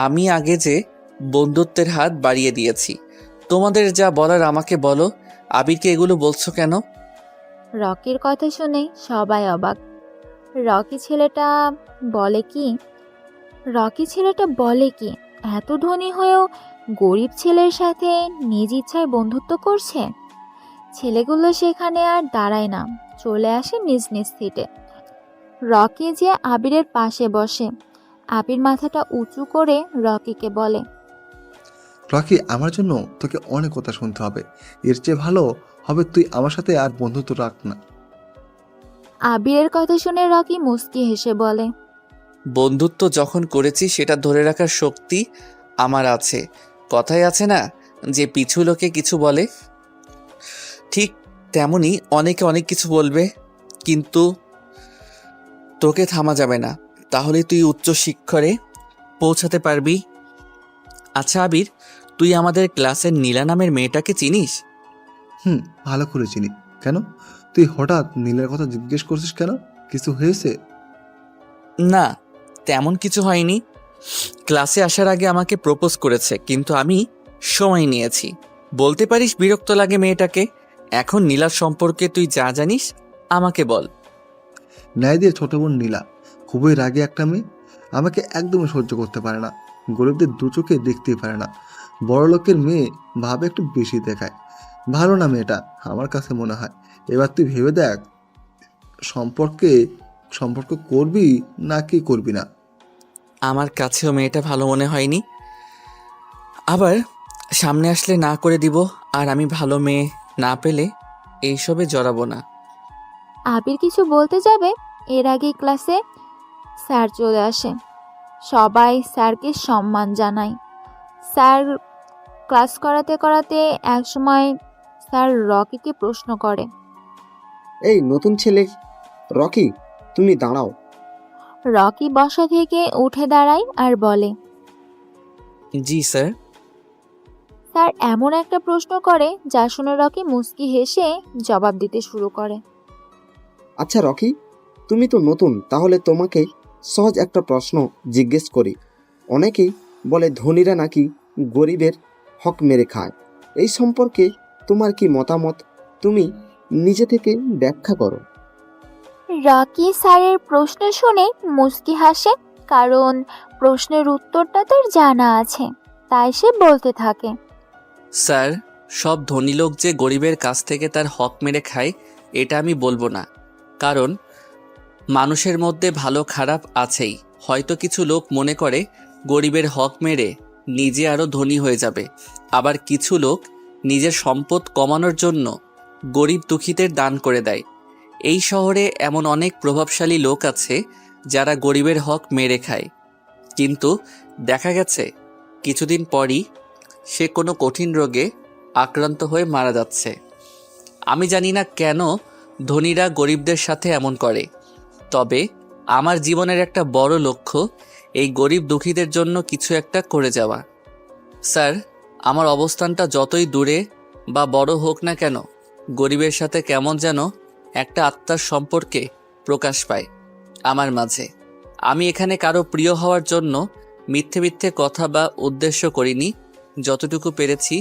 S7: আমি আগে যে বন্ধুত্বের হাত বাড়িয়ে দিয়েছি। তোমাদের যা বলার আমাকে বলো। আবিরকে এগুলো বলছো কেন?
S2: রকির কথা শুনে সবাই অবাক। রকি ছেলেটা বলে কি এত ধনী হয়েও গরিব ছেলের সাথে নিজ ইচ্ছায় বন্ধুত্ব করছে? ছেলেগুলো সেখানে আর দাঁড়ায় না, চলে আসে নিজ নিজ সিটে। রকি যে আবিরের পাশে বসে। আবির মাথাটা উঁচু করে রকিকে বলে,
S8: রকি, আমার জন্য তোকে অনেক কথা শুনতে হবে। এর চেয়ে ভালো হবে তুই আমার সাথে আর বন্ধুত্ব রাখ না।
S2: আবিরের কথা শুনে রকি মুচকি হেসে বলে,
S7: বন্ধুত্ব যখন করেছি সেটা ধরে রাখার শক্তি আমার আছে। কথায় আছে না যে পিছু লোকে কিছু বলে, ঠিক তেমনি অনেকে অনেক কিছু বলবে, কিন্তু তোকে থামা যাবে না। তাহলে তুই উচ্চ শিক্ষরে পৌঁছাতে পারবি। আচ্ছা আবির, তুই আমাদের ক্লাসের নীলা নামের মেয়েটাকে চিনিস?
S8: ভালো করে চিনি। কেন, তুই হঠাৎ নীলের কথা জিজ্ঞেস করছিস কেন? কিছু হয়েছে?
S7: না, তেমন কিছু হয়নি। ক্লাসে আসার আগে আমাকে প্রপোজ করেছে, কিন্তু আমি সময় নিয়েছি। বলতে পারিস বিরক্ত লাগে মেয়েটাকে। এখন নীলার সম্পর্কে তুই যা জানিস আমাকে বল।
S8: ন্যায়দের ছোট বোন নীলা খুবই রাগী একটা মেয়ে। আমাকে একদমই সহ্য করতে পারে না। গরিবদের দু চোখে দেখতেই পারে না। বড় লোকের মেয়ে ভাবে একটু বেশি দেখায়। ভালো না মেয়েটা, আমার কাছে মনে হয়। এবার তুই ভেবে দেখ, সম্পর্ক করবি নাকি করবি না।
S7: আমার কাছেও মেয়েটা ভালো মনে হয়নি। আবার সামনে আসলে না করে দিব, আর আমি ভালো মেয়ে না পেলে এইসবে জড়াবো না।
S2: আবির কিছু বলতে যাবে, এর আগেই ক্লাসে স্যার চলে আসে। সবাই স্যারকে সম্মান জানায়। স্যার ক্লাস করাতে করাতে একসময় স্যার রকিকে প্রশ্ন করে,
S6: এই নতুন ছেলে রকি, তুমি দাঁড়াও।
S2: রকি বসা থেকে উঠে দাঁড়ায় আর বলে,
S7: জি স্যার।
S2: স্যার এমন একটা প্রশ্ন করে যা শুনে রকি মুচকি হেসে জবাব দিতে শুরু করে,
S6: আচ্ছা রকি, তুমি তো নতুন, তাহলে তোমাকে সহজ একটা প্রশ্ন জিজ্ঞেস করি। অনেকেই বলে ধনীরা নাকি গরিবের হক মেরে খায়। এই সম্পর্কে তোমার কি মতামত? তুমি নিজে থেকে ব্যাখ্যা করো।
S2: রকি স্যারের প্রশ্ন শুনে মুচকি হাসে, কারণ প্রশ্নের উত্তরটা তার জানা আছে। তাই সে বলতে থাকে,
S7: স্যার, সব ধনী লোক যে গরিবের কাছ থেকে তার হক মেরে খায় এটা আমি বলবো না। কারণ মানুষের মধ্যে ভালো খারাপ আছেই। হয়তো কিছু লোক মনে করে গরিবের হক মেরে নিজে আরও ধনী হয়ে যাবে। আবার কিছু লোক নিজের সম্পদ কমানোর জন্য গরিব দুঃখীদের দান করে দেয়। এই শহরে এমন অনেক প্রভাবশালী লোক আছে যারা গরিবের হক মেরে খায়, কিন্তু দেখা গেছে কিছুদিন পরই সে কোনো কঠিন রোগে আক্রান্ত হয়ে মারা যাচ্ছে। আমি জানি না কেন ধনীরা গরিবদের সাথে এমন করে, তবে আমার জীবনের একটা বড় লক্ষ্য এই গরিব দুঃখীদের জন্য কিছু একটা করে যাওয়া। স্যার, আমার অবস্থানটা যতই দূরে বা বড় হোক না কেন, গরিবের সাথে কেমন যেন একটা আত্মার সম্পর্কে প্রকাশ পায় আমার মাঝে। আমি এখানে কারো প্রিয় হওয়ার জন্য মিথ্যে মিথ্যে কথা বা উদ্দেশ্য করিনি, যতটুকু পেরেছি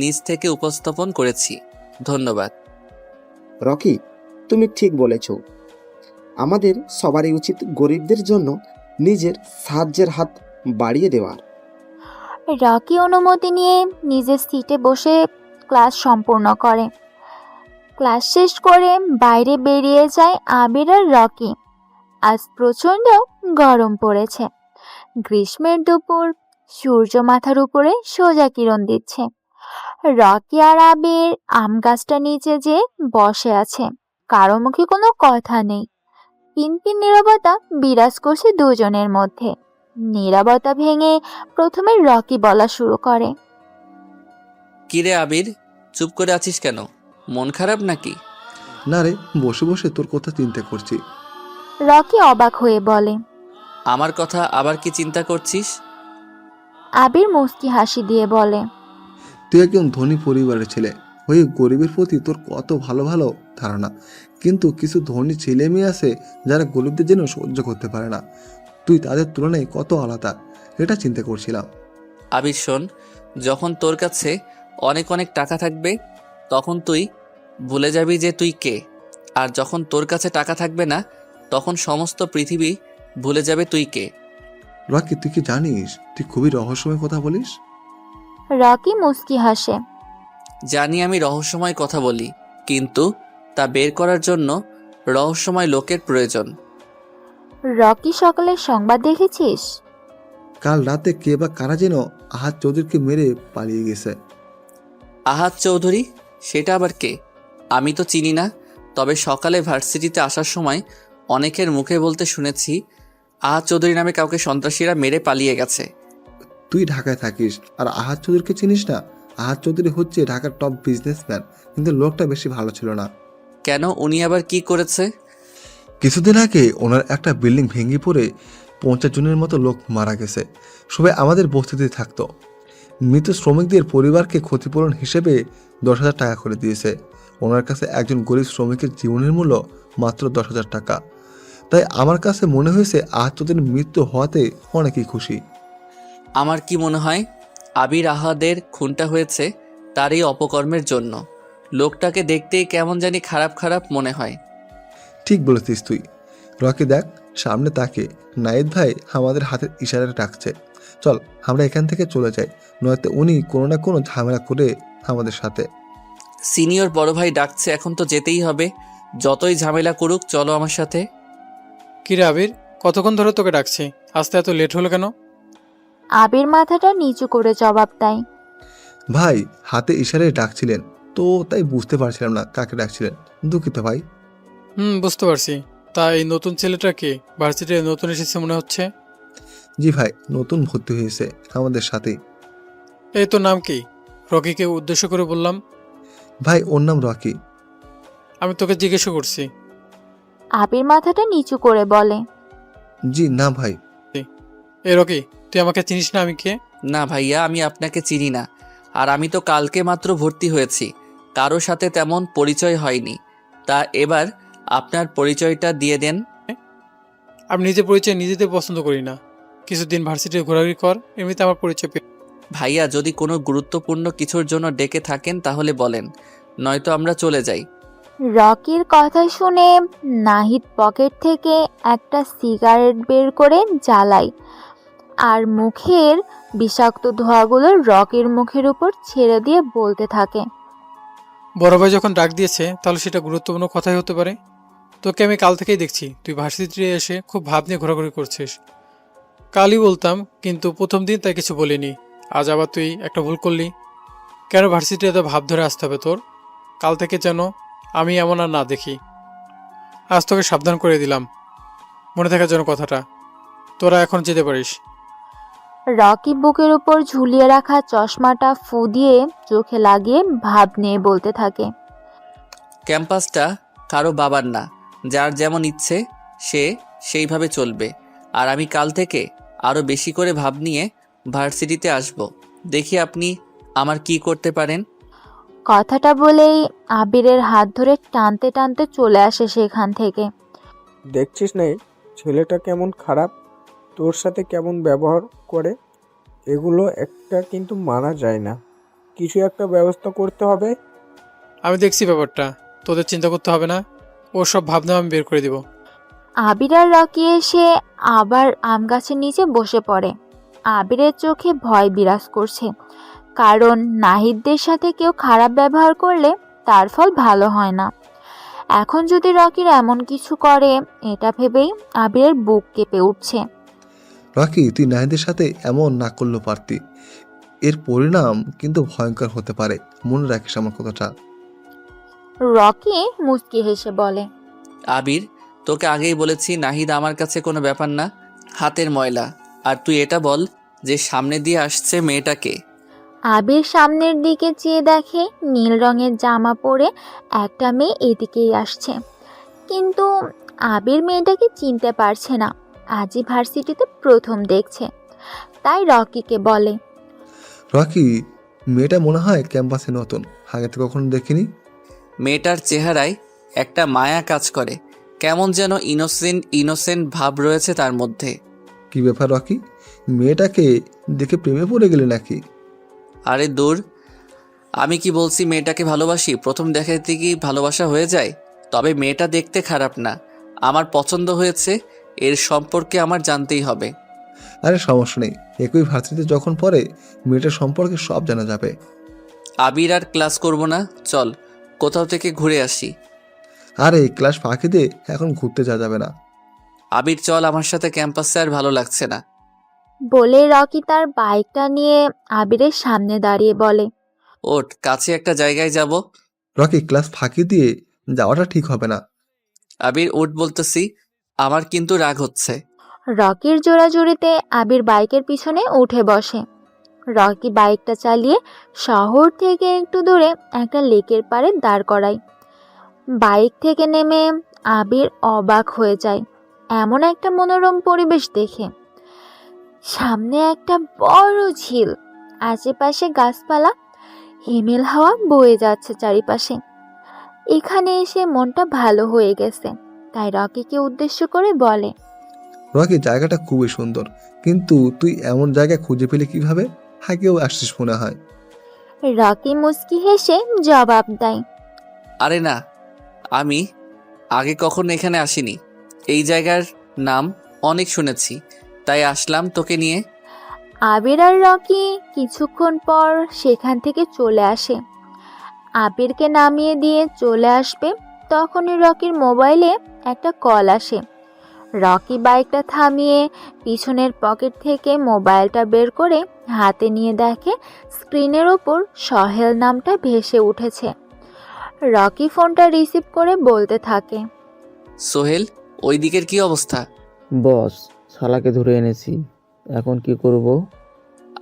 S7: নিজ থেকে উপস্থাপন করেছি। ধন্যবাদ।
S6: রকি, তুমি ঠিক বলেছ। আমাদের সবারই উচিত গরিবদের জন্য নিজের সাহায্যের হাত বাড়িয়ে দেওয়ার।
S2: রকি অনুমতি নিয়ে নিজের সিটে বসে ক্লাস সম্পূর্ণ করে। ক্লাস শেষ করে বাইরে বেরিয়ে যায় আবির আর রকি। আজ প্রচণ্ড গরম পড়েছে। গ্রীষ্মের দুপুর, সূর্য মাথার উপরে সোজা কিরণ দিচ্ছে। রকি আর আবির আম গাছটা নিচে যে বসে আছে, কারো মুখে কোনো কথা নেই। পিনপিন নীরবতা বিরাজ করছে দুজনের মধ্যে। নীরবতা ভেঙে প্রথমে রকি বলা শুরু করে।
S7: কিরে আবির, চুপ করে আছিস কেন? মন খারাপ নাকি?
S8: না রে, বসে বসে তোর কথা চিন্তা করছি।
S2: রকি অবাক হয়ে বলে।
S7: আমার কথা আবার কি চিন্তা করছিস?
S2: আবির মুস্কি হাসি দিয়ে বলে।
S8: তুই একজন ধনী পরিবারের ছেলে হয়ে গরিবের প্রতি তোর কত ভালো ভালো ধারণা, কিন্তু কিছু ধনী ছেলে মেয়ে আছে যারা গরিবদের জন্য সহ্য করতে পারে না। তুই তাদের তুলনায় কত আলাদা, এটা চিন্তা করছিলাম।
S7: আবির শোন, যখন তোর কাছে অনেক অনেক টাকা থাকবে তখন তুই ভুলে যাবি যে তুই কে, আর যখন তোর কাছে টাকা থাকবে না তখন সমস্ত পৃথিবী ভুলে যাবে তুই কে।
S8: রকি, তুই কি জানিস তুই খুবই রহস্যময় কথা বলিস?
S2: রকি মুস্কি হাসে।
S7: জানি আমি রহস্যময় কথা বলি, কিন্তু তা বের করার জন্য রহস্যময় লোকের প্রয়োজন।
S2: রকি সকালের সংবাদ দেখেছিস?
S8: কাল রাতে কে বা কারা যেন আহাদ চৌধুরীকে মেরে পালিয়ে গেছে।
S7: আহাদ চৌধুরী? সেটা আবার কে? আমি তো চিনি না, তবে সকালে ভার্সিটিতে আসার সময় অনেকের মুখে বলতে শুনেছি আহাদ চৌধুরী নামে কাউকে সন্ত্রাসীরা মেরে পালিয়ে গেছে।
S8: তুই ঢাকায় থাকিস আর আহাদ চৌধুরীকে চিনিস না? আহাদ চৌধুরী হচ্ছে ঢাকার টপ বিজনেসম্যান, কিন্তু লোকটা বেশি ভালো ছিল না।
S7: কেন, উনি আবার কি করেছে?
S8: কিছুদিন আগে ওনার একটা বিল্ডিং ভেঙে পড়ে 50 জনের মতো লোক মারা গেছে। সবাই আমাদের বস্তিতে থাকতো। মৃত শ্রমিকদের পরিবারকে ক্ষতিপূরণ হিসেবে 10,000 টাকা করে দিয়েছে। ওনার কাছে একজন গরিব শ্রমিকের জীবনের মূল্য মাত্র 10,000 টাকা। তাই আমার কাছে মনে হয়েছে আহাদ চৌধুরীর মৃত্যু হওয়াতে অনেকেই খুশি।
S7: আমার কি মনে হয় আবির আহাদের খুনটা হয়েছে তার এই অপকর্মের জন্য। লোকটাকে দেখতেই কেমন জানি খারাপ খারাপ মনে হয়।
S8: ঠিক বলেছিস তুই। রকি দেখ, সামনে তাকে নাহিদ ভাই আমাদের হাতের ইশারায় ডাকছে। চল আমরা এখান থেকে চলে যাই, নয়তো উনি কোনো না কোনো ঝামেলা করে আমাদের সাথে।
S7: সিনিয়র বড় ভাই ডাকছে, এখন তো যেতেই হবে। যতই ঝামেলা করুক, চলো আমার সাথে।
S5: কিরে আবির, কতক্ষণ ধরে তোকে ডাকছি, আসতে এত লেট হলো কেন?
S2: আবির মাথাটা নিচু করে জবাব দেয়।
S8: ভাই হাতে ইশারায় ডাকছিলেন তো, তাই বুঝতে পারছিলাম না কাকে ডাকছিলেন। দুঃখিত ভাই।
S5: বুঝতে পারছি। তা এই নতুন ছেলেটা কে? ভার্সিটিতে নতুন এসেছে মনে হচ্ছে।
S8: জি ভাই, নতুন ভর্তি হয়েছে আমাদের সাথেই।
S5: এই তোর নাম কি? রকিকে উদ্দেশ্য করে বললাম।
S8: ভাই ওর নাম রকি।
S5: আমি তোকে জিজ্ঞেস করছি।
S2: আবির মাথাটা নিচু করে বলে।
S8: জি না ভাই।
S5: এই রকি, তুই আমাকে চিনিস না? আমি কে?
S7: না ভাইয়া, আমি আপনাকে চিনি না। আর আমি তো কালকে মাত্র ভর্তি হয়েছি, কারো সাথে তেমন পরিচয় হয়নি। তা এবার আপনার পরিচয়টা দিয়ে দেন।
S5: আমি নিজের পরিচয় নিজেতে পছন্দ করি না। কিছুদিন ভার্সিটিতে ঘোরাঘুরি কর, এমনিতে আমার পরিচয়
S7: ভাইয়া, যদি কোনো গুরুত্বপূর্ণ কিছুর জন্য ডেকে থাকেন তাহলে বলেন, নয়তো আমরা চলে যাই।
S2: রকির কথা শুনে নাহিদ পকেট থেকে একটা সিগারেট বের করে জ্বালায় আর মুখের বিষাক্ত ধোঁয়াগুলো রকির মুখের উপর ছেড়ে দিয়ে বলতে থাকে।
S5: বড় ভাই যখন ডাক দিয়েছে তাহলে সেটা গুরুত্বপূর্ণ কথাই হতে পারে। তোকে আমি কাল থেকেই দেখছি তুই ভার্সিটিতে এসে খুব ভাব নিয়ে ঘোরাঘুরি করছিস। কালই বলতাম, কিন্তু প্রথম দিন তাই কিছু বলিনি। আজ আবার তুই একটা ভুল করলি। কেন ভার্সিটি এত ভাব ধরে আসতে হবে তোর? কাল থেকে যেন আমি এমন আর না দেখি। আজ তোকে সাবধান করে দিলাম, মনে থাকার জন্য কথাটা। তোরা এখন যেতে পারিস।
S2: রকি বুকের উপর ঝুলিয়ে রাখা চশমাটা ফু দিয়ে চোখে লাগিয়ে ভাব নিয়ে বলতে থাকে।
S7: ক্যাম্পাসটা কারো বাবার না, যার যেমন ইচ্ছে সে সেইভাবে চলবে। আর আমি কাল থেকে আরও বেশি করে ভাব নিয়ে ভার্সিটিতে আসব। দেখি আপনি আমার কি করতে পারেন।
S2: কথাটা বলেই আবিরের হাত ধরে টানতে টানতে চলে আসে সেখান থেকে।
S1: দেখছিস না ছেলেটা কেমন খারাপ, তোর সাথে কেমন ব্যবহার করে। এগুলো একটা কিন্তু মানা যায় না, কিছু একটা ব্যবস্থা করতে হবে।
S5: আমি দেখছি ব্যাপারটা, তোদের চিন্তা করতে হবে না। ও সব ভাবনা আমি বের করে দিব।
S2: আবির আর রকি এসে আবার আম গাছের নিচে বসে পড়ে। আবিরের চোখে ভয় বিরাজ করছে, কারণ নাহিদদের সাথে কেউ খারাপ ব্যবহার করলে তার ফল ভালো হয় না। এখন যদি রকির এমন কিছু করে, এটা ভেবেই আবিরের বুক কেঁপে উঠছে।
S8: রকি, তুই নাহিদের সাথে এমন না করলেও পারতি। এর পরিণাম কিন্তু ভয়ঙ্কর হতে পারে, মনে রাখিস আমার কথাটা।
S2: রকি মুচকি হেসে বলে,
S7: আবির, তোকে আগেই বলেছি নাহিদ আমার কাছে কোনো ব্যাপার না, হাতের ময়লা। আর তুই এটা বল যে সামনে দিয়ে আসছে মেয়েটাকে।
S2: আবির সামনের দিকে চেয়ে দেখে নীল রঙের জামা পরে একটা মেয়ে এদিকেই আসছে, কিন্তু আবির মেয়েটাকে চিনতে পারছে না। আজই ভার্সিটিতে প্রথম দেখছে, তাই রকিকে বলে,
S8: রকি, মেয়েটা মনে হয় ক্যাম্পাসে নতুন, আগে তো কখনো দেখিনি।
S7: মেয়েটার চেহারায় একটা মায়া কাজ করে, কেমন যেন ইনোসেন্ট ইনোসেন্ট ভাব রয়েছে তার মধ্যে।
S8: কি ব্যাপার রকি, মেয়েটাকে দেখে প্রেমে পড়ে গেলে নাকি?
S7: আরে দূর, আমি কি বলছি মেয়েটাকে ভালোবাসি? প্রথম দেখাতে কি ভালোবাসা হয়ে যায়? তবে মেয়েটা দেখতে খারাপ না, আমার পছন্দ হয়েছে। এর সম্পর্কে আমার জানতেই হবে।
S8: আরে সমস্যা নেই, একই ভার্সিটিতে যখন পড়ে মেয়েটার সম্পর্কে সব জানা যাবে।
S7: আবির আর ক্লাস করব না, চল কোথাও থেকে ঘুরে আসি।
S8: আরে ক্লাস ফাঁকি দিয়ে এখন ঘুরতে যাওয়া যাবে না।
S7: আবির চল আমার সাথে, ক্যাম্পাসে আর ভালো লাগছে না।
S2: বলে রকি তার বাইকটা নিয়ে আবিরের সামনে দাঁড়িয়ে বলে,
S7: ওঠ, কাছে একটা জায়গায় যাব।
S8: রকি, ক্লাস ফাঁকি দিয়ে যাওয়াটা ঠিক হবে না।
S7: আবির উঠ বলতেছি, আমার কিন্তু রাগ হচ্ছে।
S2: রকির জোড়াজুড়িতে আবির বাইকের পিছনে উঠে বসে। রকি বাইকটা চালিয়ে শহর থেকে একটু দূরে একটা লেকের পাড়ে দাঁড় করায়। বাইক থেকে নেমে আবির অবাক হয়ে যায় এমন একটা মনোরম পরিবেশ দেখে। সামনে একটা বড় ঝিল, আশেপাশে গাছপালা, হিমেল হাওয়া বয়ে যাচ্ছে চারিপাশে। এখানে এসে মনটা ভালো হয়ে গেছে, তাই রকিকে উদ্দেশ্য করে বলে,
S8: রকি, জায়গাটা খুবই সুন্দর, কিন্তু তুই এমন জায়গায় খুঁজে পেলি কিভাবে? আগেও আসছিস মনে হয়।
S2: রকি মুচকি হেসে জবাব দেয়,
S7: আরে না, আমি আগে কখনো এখানে আসিনি। এই জায়গার নাম অনেক শুনেছি, তাই আসলাম তোকে নিয়ে।
S2: আবির আর রকি কিছুক্ষণ পর সেখান থেকে চলে আসে। আবিরকে নামিয়ে দিয়ে চলে আসবে তখনই রকির মোবাইলে একটা কল আসে। রকি বাইকটা থামিয়ে পিছনের পকেট থেকে মোবাইলটা বের করে হাতে নিয়ে দেখে স্ক্রিনের ওপর সোহেল নামটা ভেসে উঠেছে। রকি ফোনটা রিসিভ করে বলতে থাকে,
S7: সোহেল, ওই দিকের কি অবস্থা?
S14: বস, শালাকে ধরে এনেছি, এখন কি করব?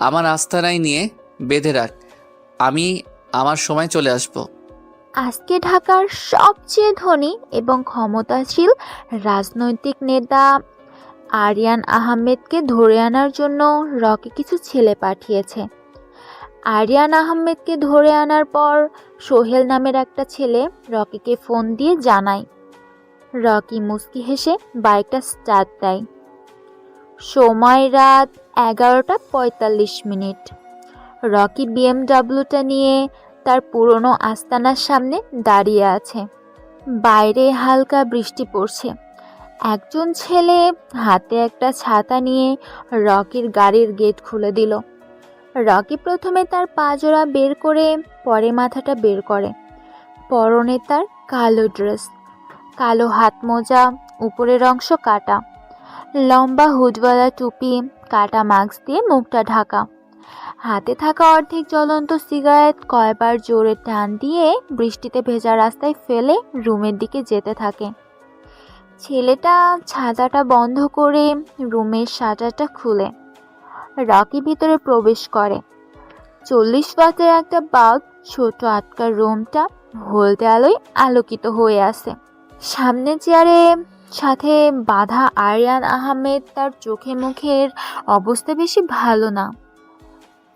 S7: আমার আস্তানায় নিয়ে বেঁধে রাখ, আমি আমার সময় চলে আসব।
S2: আজকে ঢাকার সবচেয়ে ধনী এবং ক্ষমতাশীল রাজনৈতিক নেতা আরিয়ান আহমেদকে ধরে আনার জন্য রকি কিছু ছেলে পাঠিয়েছে। আরিয়ান আহমেদকে ধরে আনার পর সোহেল নামের একটা ছেলে রকিকে ফোন দিয়ে জানায়। রকি মুচকি হেসে বাইকটা স্টার্ট দেয়। সময় রাত 11:45। রকি বিএমডাব্লিউটা নিয়ে তার পুরনো আস্তানার সামনে দাঁড়িয়ে আছে। বাইরে হালকা বৃষ্টি পড়ছে। একজন ছেলে হাতে একটা ছাতা নিয়ে রকির গাড়ির গেট খুলে দিল। রকি প্রথমে তার পাজোড়া বের করে পরে মাথাটা বের করে। পরনে তার কালো ড্রেস, কালো হাত মোজা, উপরের অংশ কাটা, লম্বা হুডওয়ালা টুপি, কাটা মাস্ক দিয়ে মুখটা ঢাকা। হাতে থাকা অর্ধেক জ্বলন্ত সিগারেট কয়বার জোরে টান দিয়ে বৃষ্টিতে ভেজা রাস্তায় ফেলে রুমের দিকে যেতে থাকে। ছেলেটা ছাতাটা বন্ধ করে রুমের শাটারটা খুলে রকি ভিতরে প্রবেশ করে। 40 ওয়াটের একটা বাল্ব ছোট আটকার রুমটা হলদে আলোয় আলোকিত হয়ে আছে। সামনে চেয়ারে সাথে বাঁধা আরিয়ান আহমেদ, তার চোখে মুখের অবস্থা বেশি ভালো না।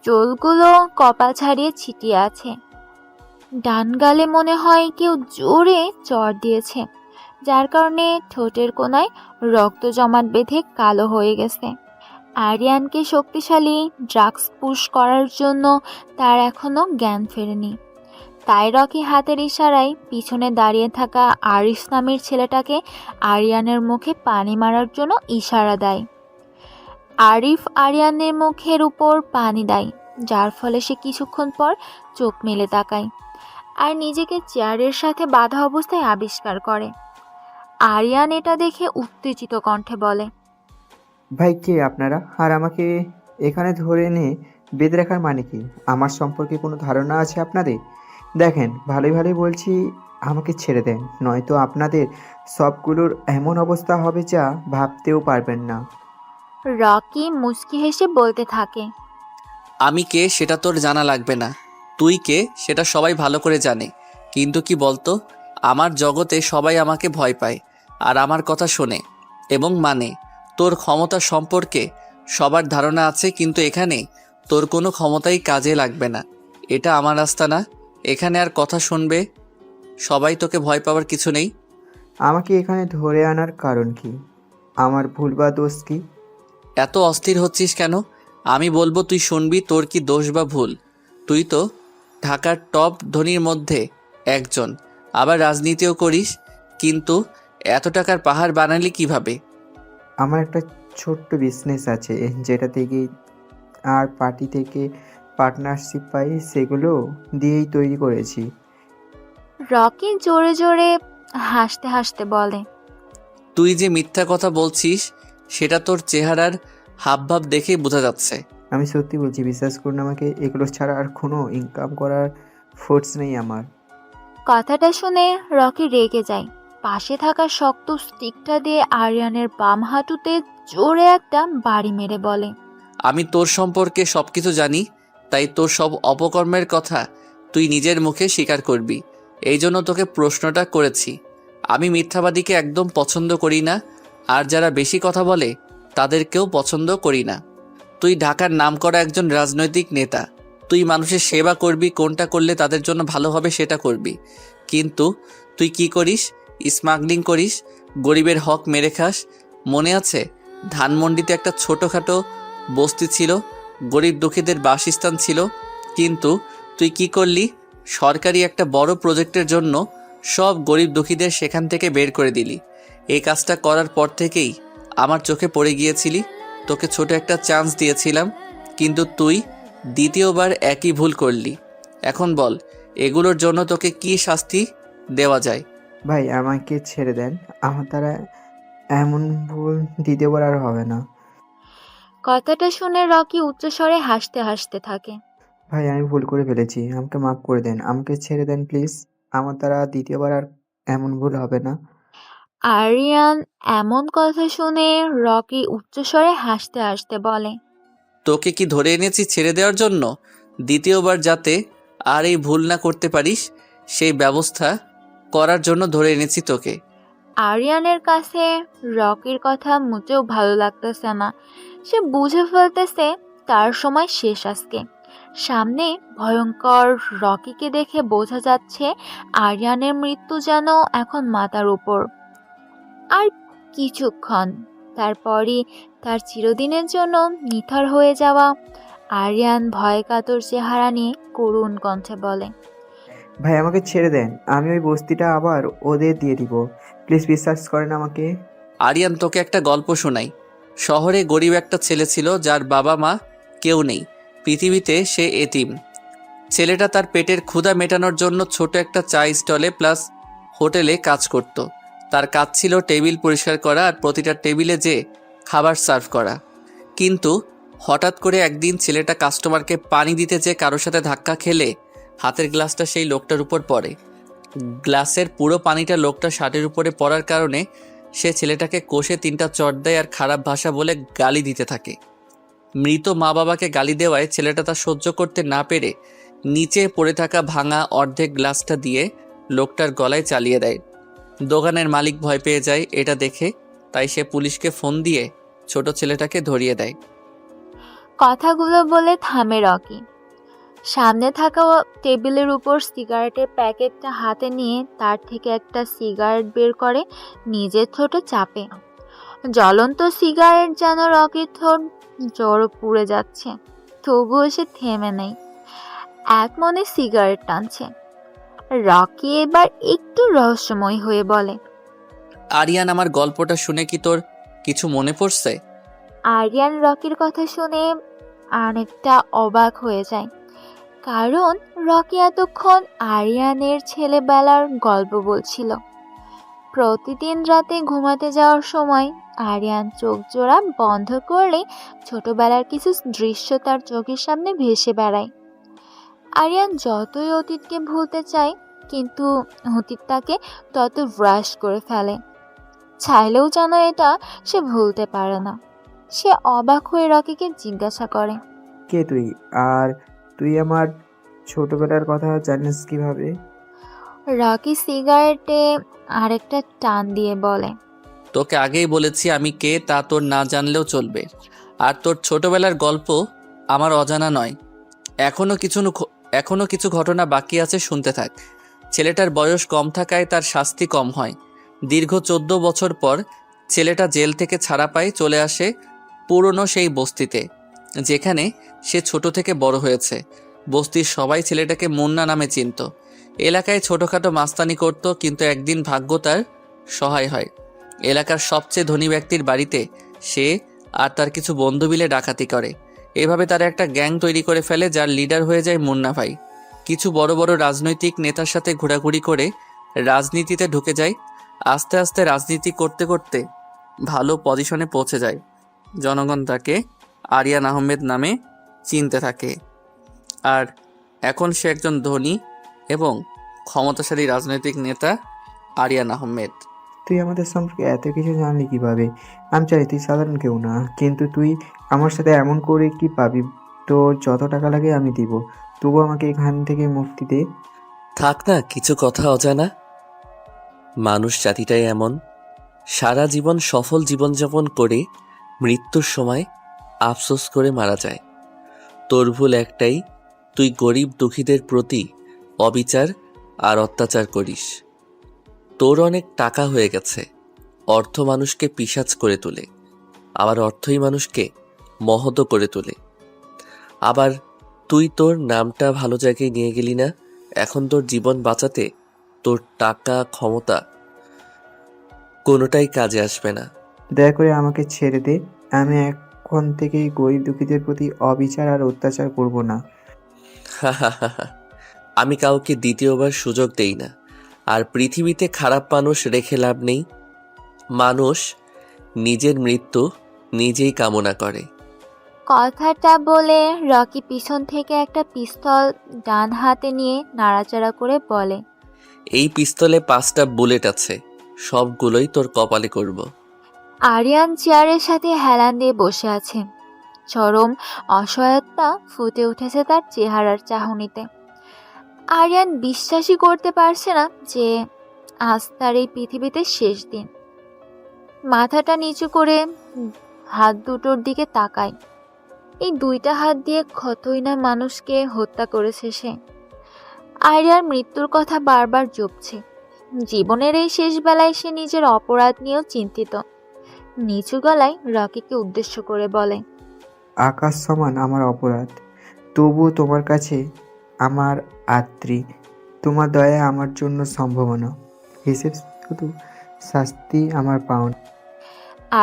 S2: চুলগুলো কপাল ছাড়িয়ে ছিটিয়ে আছে। ডান গালে মনে হয় কেউ জোরে চড় দিয়েছে, যার কারণে ঠোঁটের কোণায় রক্ত জমাট বেঁধে কালো হয়ে গেছে। আরিয়ানকে শক্তিশালী ড্রাগস পুশ করার জন্য তার এখনো জ্ঞান ফেরেনি। তাই রকি হাতের ইশারায় পিছনে দাঁড়িয়ে থাকা আরিফ নামের ছেলেটাকে আরিয়ানের মুখে পানি মারার জন্য ইশারা দেয়। আরিফ আরিয়ানের মুখের উপর পানি দেয়, যার ফলে সে কিছুক্ষণ পর চোখ মেলে তাকায় আর নিজেকে চেয়ারের সাথে বাঁধা অবস্থায় আবিষ্কার করে। আরিয়ান এটা দেখে উত্তেজিত কণ্ঠে বলে,
S15: ভাই কে আপনারা? আর আমাকে এখানে ধরে এনে বেঁধে রাখার মানে কি? আমার সম্পর্কে কোনো ধারণা আছে আপনাদের? দেখেন, ভালোই ভালোই বলছি, আমাকে ছেড়ে দেন, নয়তো আপনাদের সবগুলোর এমন অবস্থা হবে যা ভাবতেও পারবেন না।
S2: রকি মুচকি হেসে বলতে থাকে,
S7: আমি কে সেটা তোর জানা লাগবে না, তুই কে সেটা সবাই ভালো করে জানে। কিন্তু কি বলতো, আমার জগতে সবাই আমাকে ভয় পায় আর আমার কথা শোনে এবং মানে। তোর ক্ষমতা সম্পর্কে সবার ধারণা আছে, কিন্তু এখানে তোর কোনো ক্ষমতাই কাজে লাগবে না। এটা আমার রাস্তা না, এখানে আর কথা শুনবে সবাই, তোকে ভয় পাওয়ার কিছু নেই।
S15: আমাকে এখানে ধরে আনার কারণ কি? আমার ভুল বা দোষ কি?
S7: এত অস্থির হচ্ছিস কেন? আমি বলবো তুই শুনবি, তোর কি দোষ বা ভুল। তুই তো ঢাকার টপ ধনীর মধ্যে একজন, আবার রাজনীতিও করিস, কিন্তু এত টাকার পাহাড় বানালি কিভাবে?
S15: আমার একটা ছোট্ট বিজনেস আছে, যেটা থেকে আর পার্টি থেকে পার্টনারশিপ পাই, সেগুলো দিয়েই তৈরি করেছি।
S2: রকি জোরে জোরে হাসতে হাসতে বলে,
S7: তুই যে মিথ্যা কথা বলছিস সেটা তোর চেহারার হাবভাব দেখেই বোঝা যাচ্ছে।
S15: আমি সত্যি বলছি, বিশ্বাস করুন আমাকে, এগুলো ছাড়া আর কোনো ইনকাম করার ফোর্স নেই আমার।
S2: কথাটা শুনে রকি রেগে যায়। পাশে থাকা শক্ত স্টিকটা দিয়ে আরিয়ানের বাম হাঁটুতে জোরে একটা বাড়ি মেরে বলে,
S7: আমি তোর সম্পর্কে সব কিছু জানি, তাই তোর সব অপকর্মের কথা তুই নিজের মুখে স্বীকার করবি। এই জন্য তোকে প্রশ্নটা করেছি। আমি মিথ্যাবাদীকে একদম পছন্দ করি না, আর যারা বেশি কথা বলে তাদেরকেও পছন্দ করি না। তুই ঢাকার নামকরা একজন রাজনৈতিক নেতা, তুই মানুষের সেবা করবি, কোনটা করলে তাদের জন্য ভালো হবে সেটা করবি। কিন্তু তুই কি করিস? স্মাগলিং করিস, গরিবের হক মেরে খাস। মনে আছে ধানমন্ডিতে একটা ছোটোখাটো বস্তি ছিল, গরিব দুঃখীদের বাসস্থান ছিল, কিন্তু তুই কি করলি? সরকারি একটা বড় প্রজেক্টের জন্য সব গরিব দুঃখীদের সেখান থেকে বের করে দিলি। এই কাজটা করার পর থেকেই আমার চোখে পড়ে গিয়েছিলি। তোকে ছোট একটা চান্স দিয়েছিলাম, কিন্তু তুই দ্বিতীয়বার একই ভুল করলি। এখন বল, এগুলোর জন্য তোকে কি শাস্তি দেওয়া যায়?
S15: ভাই আমাকে ছেড়ে দেন, আমার দ্বারা এমন ভুল দ্বিতীয়বার আর হবে না।
S2: কথাটা শুনে রকি উচ্চস্বরে হাসতে হাসতে থাকে।
S15: ভাই আমি ভুল করে ফেলেছি, আমাকে মাফ করে দেন, আমাকে ছেড়ে দেন প্লিজ, আমার দ্বারা দ্বিতীয়বার আর এমন ভুল হবে না।
S2: আরিয়ান এমন কথা শুনে রকি উচ্চস্বরে হাসতে হাসতে বলে,
S7: তোকে কি ধরে এনেছি ছেড়ে দেওয়ার জন্য? দ্বিতীয়বার যাতে আর এই ভুল না করতে পারিস সেই ব্যবস্থা করার জন্য ধরে এনেছি তোকে।
S2: আরিয়ানের কাছে রকির কথা মোটেও ভালো লাগতেছে না। সে বুঝে ফেলতেছে তার সময় শেষ আজকে। সামনে ভয়ঙ্কর রকিকে দেখে বোঝা যাচ্ছে আরিয়ানের মৃত্যু যেন এখন মাথার উপর। আর কিছুক্ষণ তারপরই তার চিরদিনের জন্য নিথর হয়ে যাওয়া। আরিয়ান ভয় কাতর চেহারা নিয়ে করুণ কণ্ঠে বলে,
S15: ভাই আমাকে ছেড়ে দেন, আমি ওই বস্তিটা আবার ওদের দিয়ে দিব, প্লিজ বিশ্বাস করেন আমাকে।
S7: আরিয়ান, তোকে একটা গল্প শোনাই। শহরে গরিব একটা ছেলে ছিল যার বাবা মা কেউ নেই, পৃথিবীতে সে এতিম। ছেলেটা তার পেটের ক্ষুধা মেটানোর জন্য ছোট একটা চা স্টলে প্লাস হোটেলে কাজ করত। তার কাজ ছিল টেবিল পরিষ্কার করা আর প্রতিটা টেবিলে যে খাবার সার্ভ করা। কিন্তু হঠাৎ করে একদিন ছেলেটা কাস্টমারকে পানি দিতে যেয়ে কারোর সাথে ধাক্কা খেলে হাতের গ্লাসটা সেই লোকটার উপর পড়ে। গ্লাসের পুরো পানিটা লোকটার শার্টের উপরে পড়ার কারণে সে ছেলেটাকে কষে 3টা চড় দেয় আর খারাপ ভাষা বলে গালি দিতে থাকে। মৃত মা বাবাকে গালি দেওয়ায় ছেলেটা তা সহ্য করতে না পেরে নিচে পড়ে থাকা ভাঙা অর্ধেক গ্লাসটা দিয়ে লোকটার গলায় চালিয়ে দেয়। দোকানের মালিক ভয় পেয়ে যায় এটা দেখে, তাই সে পুলিশকে ফোন দিয়ে ছোট ছেলেটাকে ধরিয়ে দেয়।
S2: কথাগুলো বলে থামে রকি। সামনে থাকা টেবিলের উপর সিগারেটের প্যাকেটটা হাতে নিয়ে তার থেকে একটা সিগারেট বের করে নিজের ঠোঁটে চাপে। জ্বলন্ত সিগারেট যেন রকির ঠোঁট জোর পুড়ে যাচ্ছে, তবুও সে থেমে নেই, এক মনে সিগারেট টানছে। রকি এবার একটু রহস্যময় হয়ে বলে,
S7: আরিয়ান, আমার গল্পটা শুনে কি তোর কিছু মনে পড়ছে?
S2: আরিয়ান রকির কথা শুনে অনেকটা অবাক হয়ে যায়, কারণ রকি এতক্ষণ আরিয়ানের ছেলেবেলার গল্প বলছিল। প্রতিদিন রাতে ঘুমাতে যাওয়ার সময় আরিয়ান চোখ জোড়া বন্ধ করলে ছোটবেলার কিছু দৃশ্য তার চোখের সামনে ভেসে বেড়ায়। আরিয়ান যতই অতীতকে ভুলতে চায়, কিন্তু অতীত তাকে তত হ্রাস করে ফেলে। চাইলেও যেন এটা সে ভুলতে পারে না। সে অবাক হয়ে রকিকে জিজ্ঞাসা করে,
S15: কে তুই? আর তুই আমার ছোটবেলার কথা জানিস কিভাবে?
S2: রকি সিগারেটে আরেকটা টান দিয়ে বলে,
S7: তোকে আগেই বলেছি আমি কে, তা তোর না জানলেও চলবে। আর তোর ছোটবেলার গল্প আমার অজানা নয়। এখনো কিছু ঘটনা বাকি আছে, শুনতে থাক। ছেলেটার বয়স কম থাকায় তার শাস্তি কম হয়। দীর্ঘ 14 বছর পর ছেলেটা জেল থেকে ছাড়া পায়, চলে আসে পুরনো সেই বস্তিতে, যেখানে সে ছোট থেকে বড় হয়েছে। বস্তির সবাই ছেলেটাকে মুন্না নামে চিনত। এলাকায় ছোটোখাটো মাস্তানি করত, কিন্তু একদিন ভাগ্য তার সহায় হয়। এলাকার সবচেয়ে ধনী ব্যক্তির বাড়িতে সে আর তার কিছু বন্ধু মিলে ডাকাতি করে। এভাবে তারা একটা গ্যাং তৈরি করে ফেলে, যার লিডার হয়ে যায় মুন্না ভাই। কিছু বড় বড় রাজনৈতিক নেতার সাথে ঘোরাঘুরি করে রাজনীতিতে ঢুকে যায়। আস্তে আস্তে রাজনীতি করতে করতে ভালো পজিশনে পৌঁছে যায়। জনগণ তাকে আরিয়ান আহমেদ নামে চিনতে থাকে। আর এখন সে একজন ধনী এবং ক্ষমতাশালী রাজনৈতিক নেতা, আরিয়ান আহমেদ।
S15: তুই আমাদের সম্পর্কে এত কিছু জানলি কিভাবে? আমি চাই তুই সাধারণ কেউ না, কিন্তু তুই আমার সাথে এমন করে কি পাবি? তোর যত টাকা লাগে আমি দিব, তবু আমাকে এখান থেকে মুক্তি দে।
S7: থাক না কিছু কথা অজানা। মানুষ জাতিটাই এমন, সারা জীবন সফল জীবনযাপন করে মৃত্যুর সময় আফসোস করে মারা যায়। তোর ভুল একটাই, তুই গরিব দুঃখীদের প্রতি অবিচার আর অত্যাচার করিস। তোর অনেক টাকা হয়ে গেছে। অর্থ মানুষকে পিশাচ করে তোলে, আবার অর্থই মানুষকে মহৎ করে তোলে। আবার তুই তোর নামটা ভালো জায়গায় নিয়ে গেলি না। এখন তোর জীবন বাঁচাতে তোর টাকা, ক্ষমতা কোনোটাই কাজে আসবে না।
S15: দয়া করে আমাকে ছেড়ে দে। আমি এখন থেকে গরিব দুঃখীদের প্রতি অবিচার আর অত্যাচার করব না।
S7: আমি কাউকে দ্বিতীয়বার সুযোগ দেই না। আর পৃথিবীতে খারাপ মানুষ রেখে লাভ নেই। মানুষ নিজের মৃত্যু নিজেই কামনা করে।
S2: কথাটা বলে রকি পিছন থেকে একটা পিস্তল ডান হাতে নিয়ে নাড়াচাড়া করে বলে,
S7: এই পিস্তলে 5টা বুলেট আছে, সবগুলোই তোর কপালে করব।
S2: আরিয়ান চেয়ারের সাথে হেলান দিয়ে বসে আছে। চরম অসহায়তা ফুটে উঠেছে তার চেহারার চাহনিতে। আরিয়ান বিশ্বাসই করতে পারছে না যে আজ তার এই পৃথিবীতে শেষ দিন। মাথাটা নিচু করে হাত দুটোর দিকে তাকায়। এই 2টা হাত দিয়ে কতই না মানুষকে হত্যা করেছে সে। আরিয়ার মৃত্যুর কথা বারবার জপছে। জীবনের এই শেষ বেলায় সে নিজের অপরাধ নিয়েও চিন্তিত। নিচু গলায় রকিকে উদ্দেশ্য করে বলে,
S15: আকাশ সমান আমার অপরাধ, তবুও তোমার কাছে আমার আত্রি। তোমার দয়া আমার জন্য সম্ভাবনা, হিসেব শুধু শাস্তি আমার পাওনা।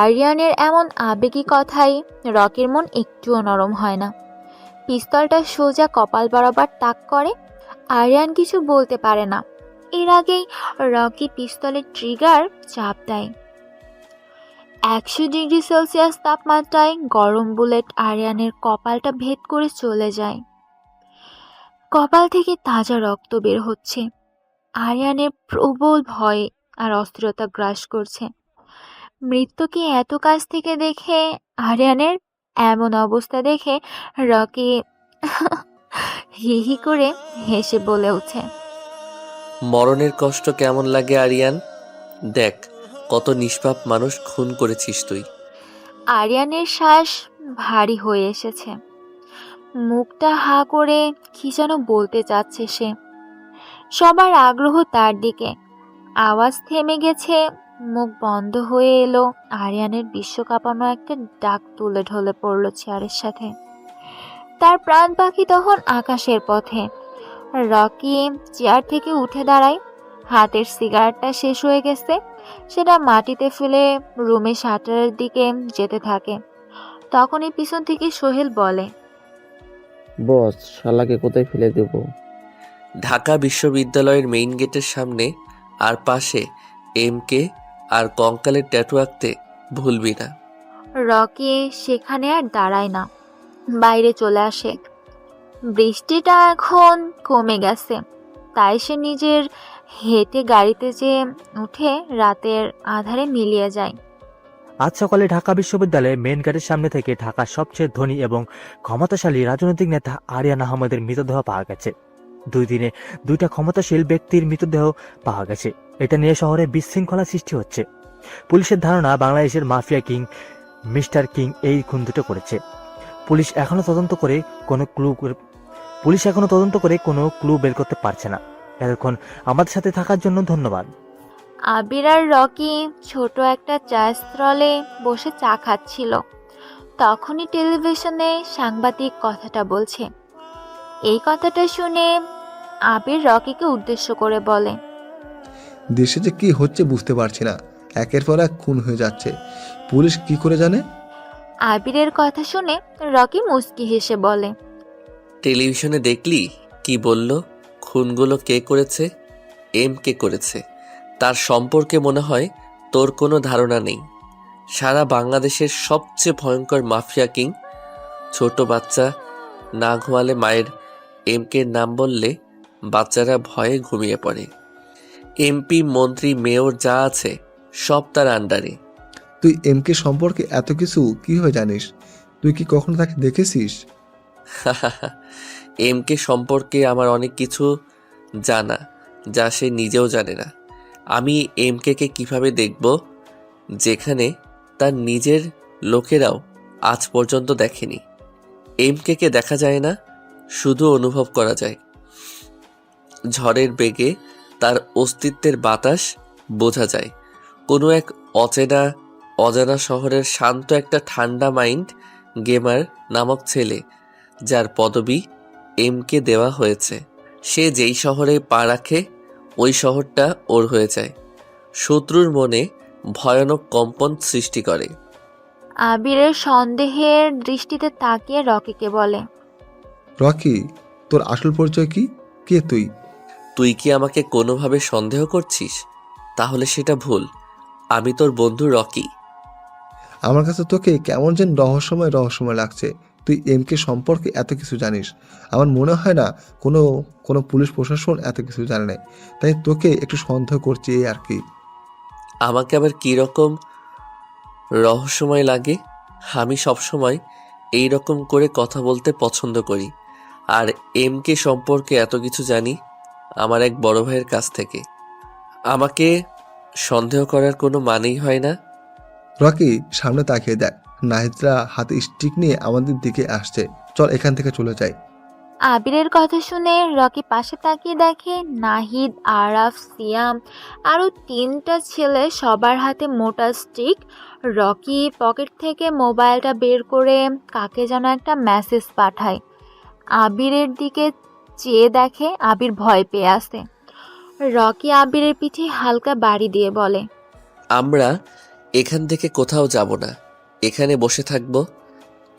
S2: আরিয়ানের এমন আবেগী কথায় রকির মন একটুও নরম হয় না। পিস্তলটা সোজা কপাল বরাবর তাক করে। আরিয়ান কিছু বলতে পারে না। এর আগেই রকি পিস্তলের ট্রিগার চাপ দেয়। 100 ডিগ্রি সেলসিয়াস তাপমাত্রায় গরম বুলেট আরিয়ানের কপালটা ভেদ করে চলে যায়। কপাল থেকে তাজা রক্ত বের হচ্ছে। আরিয়ানের প্রবল ভয় আর অস্থিরতা গ্রাস করছে। মৃত্যুকে এত কাছ থেকে দেখে আরিয়ানের এমন অবস্থা দেখে রকি হি হি করে হেসে বলে ওঠে,
S7: মরণের কষ্ট কেমন লাগে আরিয়ান? দেখ কত নিষ্পাপ মানুষ খুন করেছিস তুই।
S2: আরিয়ানের শ্বাস ভারী হয়ে এসেছে। মুখটা হা করে কি যেন বলতে চাচ্ছে সে। সবার আগ্রহ তার দিকে। আওয়াজ থেমে গেছে, মুখ বন্ধ হয়ে এলো। আরিয়ানের বিশ্বকাঁপানো একটা ডাক তুলে ঢলে পড়ল চেয়ারের সাথে। তার প্রাণ পাখি তখন আকাশের পথে। রকি চেয়ার থেকে উঠে দাঁড়ায়। হাতের সিগারেটটা শেষ হয়ে গেছে। সেটা মাটিতে ফেলে রুমে শাটারের দিকে যেতে থাকে। তখনই পিছন থেকে সোহেল বলে,
S14: বস, শালাকে কোথায় ফেলে দেব?
S7: ঢাকা বিশ্ববিদ্যালয়ের মেইন গেটের সামনে, আর পাশে এমকে আর কঙ্কালের ট্যাটু আঁকতে ভুলবি না।
S2: রকি সেখানে আর দাঁড়ায় না, বাইরে চলে আসে। বৃষ্টিটা এখন কমে গেছে, তাই সে নিজের হেঁটে গাড়িতে যেয়ে উঠে রাতের আধারে মিলিয়ে যায়।
S12: আজ সকালে ঢাকা বিশ্ববিদ্যালয়ে মেন গেটের সামনে থেকে ঢাকার সবচেয়ে ধনী এবং ক্ষমতাশালী রাজনৈতিক নেতা আরিয়ান আহমেদের মৃতদেহ পাওয়া গেছে। 2 দিনে 2টা ক্ষমতাশীল ব্যক্তির মৃতদেহ পাওয়া গেছে। এটা নিয়ে শহরে বিশৃঙ্খলা সৃষ্টি হচ্ছে। পুলিশের ধারণা বাংলাদেশের মাফিয়া কিং মিস্টার কিং এই খুন দুটো করেছে। পুলিশ এখনো তদন্ত করে কোনো ক্লু বের করতে পারছে না। এতক্ষণ আমাদের সাথে থাকার জন্য ধন্যবাদ।
S2: আবির আর রকি ছোট একটা চা স্টলে বসে চা খাচ্ছিল। তখনই টেলিভিশনে সাংবাদিক কথাটা বলছে। এই কথাটা শুনে আবির রকিকে উদ্দেশ্য করে বলে,
S8: দেশে যে কি হচ্ছে বুঝতে পারছি না, একের পর এক খুন হয়ে যাচ্ছে। পুলিশ কি করে জানে?
S2: আবিরের কথা শুনে রকি মুচকি হেসে বলে,
S7: টেলিভিশনে দেখলি কি বলল? খুনগুলো কে করেছে? এমকে করেছে। তার সম্পর্কে মনে হয় তোর কোনো ধারণা নেই। সারা বাংলাদেশের সবচেয়ে ভয়ঙ্কর মাফিয়া কিং। ছোট বাচ্চা না ঘুমালে মায়ের এমকের নাম বললে বাচ্চারা ভয়ে ঘুমিয়ে পড়ে। এমপি, মন্ত্রী, মেয়র যা আছে সব তার আন্ডারে।
S8: তুই এমকে সম্পর্কে এত কিছু কিভাবে জানিস? তুই কি কখনো তাকে দেখেছিস?
S7: এমকে সম্পর্কে আমার অনেক কিছু জানা, যা সে নিজেও জানে না। আমি এমকে কিভাবে দেখব, যেখানে তার নিজের লোকেরাও আজ পর্যন্ত দেখেনি। এমকে দেখা যায় না, শুধু অনুভব করা যায়। ঝড়ের বেগে তার অস্তিত্বের বাতাস বোঝা যায়। কোনো এক অজানা শহরের শান্ত একটা ঠান্ডা মাইন্ড গেমার নামক ছেলে, যার পদবি এমকে দেওয়া হয়েছে, সে যেই শহরে পা রাখে ওই শহরটা ওর হয়ে যায়। শত্রুর মনে ভয়ানক কম্পন সৃষ্টি করে।
S2: আবিরের সন্দেহের দৃষ্টিতে তাকিয়ে রকিকে বলে,
S8: রকি, তোর আসল পরিচয় কি? কে তুই?
S7: তুই কি আমাকে কোনোভাবে সন্দেহ করছিস? তাহলে সেটা ভুল। আমি তোর বন্ধু রকি।
S8: আমার কাছে তোকে কেমন যেন রহস্যময় লাগছে। তুই এমকে সম্পর্কে এত কিছু জানিস। আমার মনে হয় না কোনো পুলিশ প্রশাসন এত কিছু জানে না। তাই তোকে একটু সন্দেহ করছি, এই আর কি।
S7: আমাকে আবার কীরকম রহস্যময় লাগে? আমি সবসময় এই রকম করে কথা বলতে পছন্দ করি। আর এমকে সম্পর্কে এত কিছু জানি আমার এক বড় ভাইয়ের কাছ থেকে। আমাকে সন্দেহ করার কোনো মানেই হয় না।
S8: রকি, সামনে তাকিয়ে দেখ, নাহিদরা হাতে স্টিক নিয়ে আমাদের দিকে আসছে। চল এখান থেকে চলে যাই।
S2: আবিরের কথা শুনে রকি পাশে তাকিয়ে দেখে নাহিদ, আরাফ, সিয়াম আরও 3টা ছেলে, সবার হাতে মোটা স্টিক। রকি পকেট থেকে মোবাইলটা বের করে কাকে যেন একটা মেসেজ পাঠায়। আবিরের দিকে চেয়ে দেখে আবির ভয় পেয়ে আসে। রকি আবিরের পিঠে হালকা বাড়ি দিয়ে বলে,
S7: আমরা এখান থেকে কোথাও যাব না, এখানে বসে থাকবো।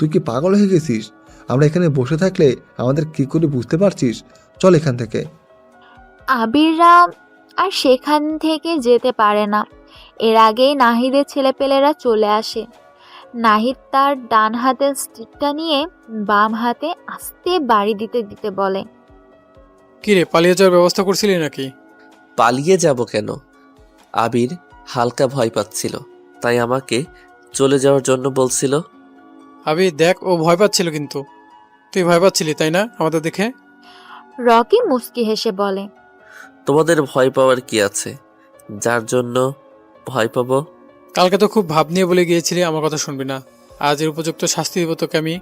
S8: তুই কি পাগল হয়ে গেছিস? আমরা এখানে বসে থাকলে আমাদের কি করে বুঝতে পারছিস? চল এখান থেকে।
S2: আবিররা আর সেখান থেকে যেতে পারে না। এর আগেই নাহিদের ছেলেপেলেরা চলে আসে। নাহিদ তার ডান হাতের স্টিকটা নিয়ে বাম হাতে আস্তে বাড়ি দিতে দিতে বলে,
S5: কিরে, পালিয়ে যাওয়ার ব্যবস্থা করছিলি নাকি?
S7: পালিয়ে যাব কেন? আবির হালকা ভয় পাচ্ছিল, তাই আমাকে চলে যাওয়ার জন্য বলছিল।
S5: আবি দেখ, ও ভয় পাচ্ছিল, কিন্তু তুই ভয় পাচ্ছিলি তাই না আমাদের দেখে?
S2: রকি মুচকি হেসে বলে,
S7: তোমাদের ভয় পাওয়ার কি আছে, যার জন্য ভয় পাবো?
S5: কালকে তো খুব ভাব নিয়ে বলে গিয়েছিলি আমার কথা শুনবি না। আজ এর উপযুক্ত শাস্তি দিব তোকে আমি।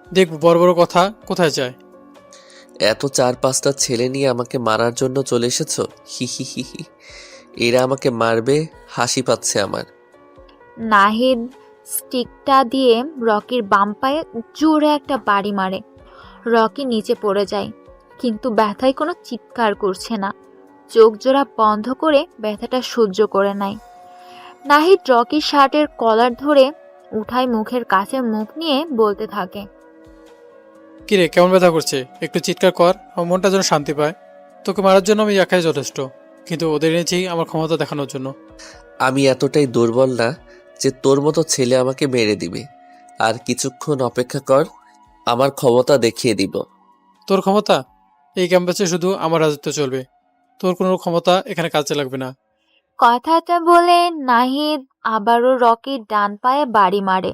S5: দেখব বড় বড় কথা কোথায় যায়।
S7: এত 4-5টা ছেলে নিয়ে আমাকে মারার জন্য চলে এসেছো? হি হি হি হি। এরা আমাকে মারবে, হাসি পাচ্ছে আমার।
S2: নাহিদ স্টিকটা দিয়ে রকির বাম পায়ে জোরে একটা বাড়ি মারে। রকি নিচে পড়ে যায়, কিন্তু ব্যথায় কোনো চিৎকার করছে না। চোখ জোড়া বন্ধ করে ব্যথাটা সহ্য করে নেয়। নাহিদ রকির শার্টের কলার ধরে উঠায় মুখের কাছে মুখ নিয়ে বলতে থাকে,
S5: কিরে, কেমন ব্যথা করছে? একটু চিৎকার কর, আমার মনটা যেন শান্তি পায়। তোকে মারার জন্য আমি একাই যথেষ্ট, কিন্তু ওদের এনেছি আমার ক্ষমতা দেখানোর জন্য।
S7: আমি এতটাই দুর্বল না যে তোর মতো ছেলে আমাকে মেরে দিবে। আর কিছুক্ষণ অপেক্ষা কর, আমার ক্ষমতা দেখিয়ে দিব।
S5: তোর ক্ষমতা? এই ক্যাম্পাসে শুধু আমার রাজত্ব চলবে, তোর কোনো ক্ষমতা এখানে কাজে লাগবে না।
S2: কথাটা বলে নাহিদ আবারও রকির ডান পায়ে বাড়ি মারে।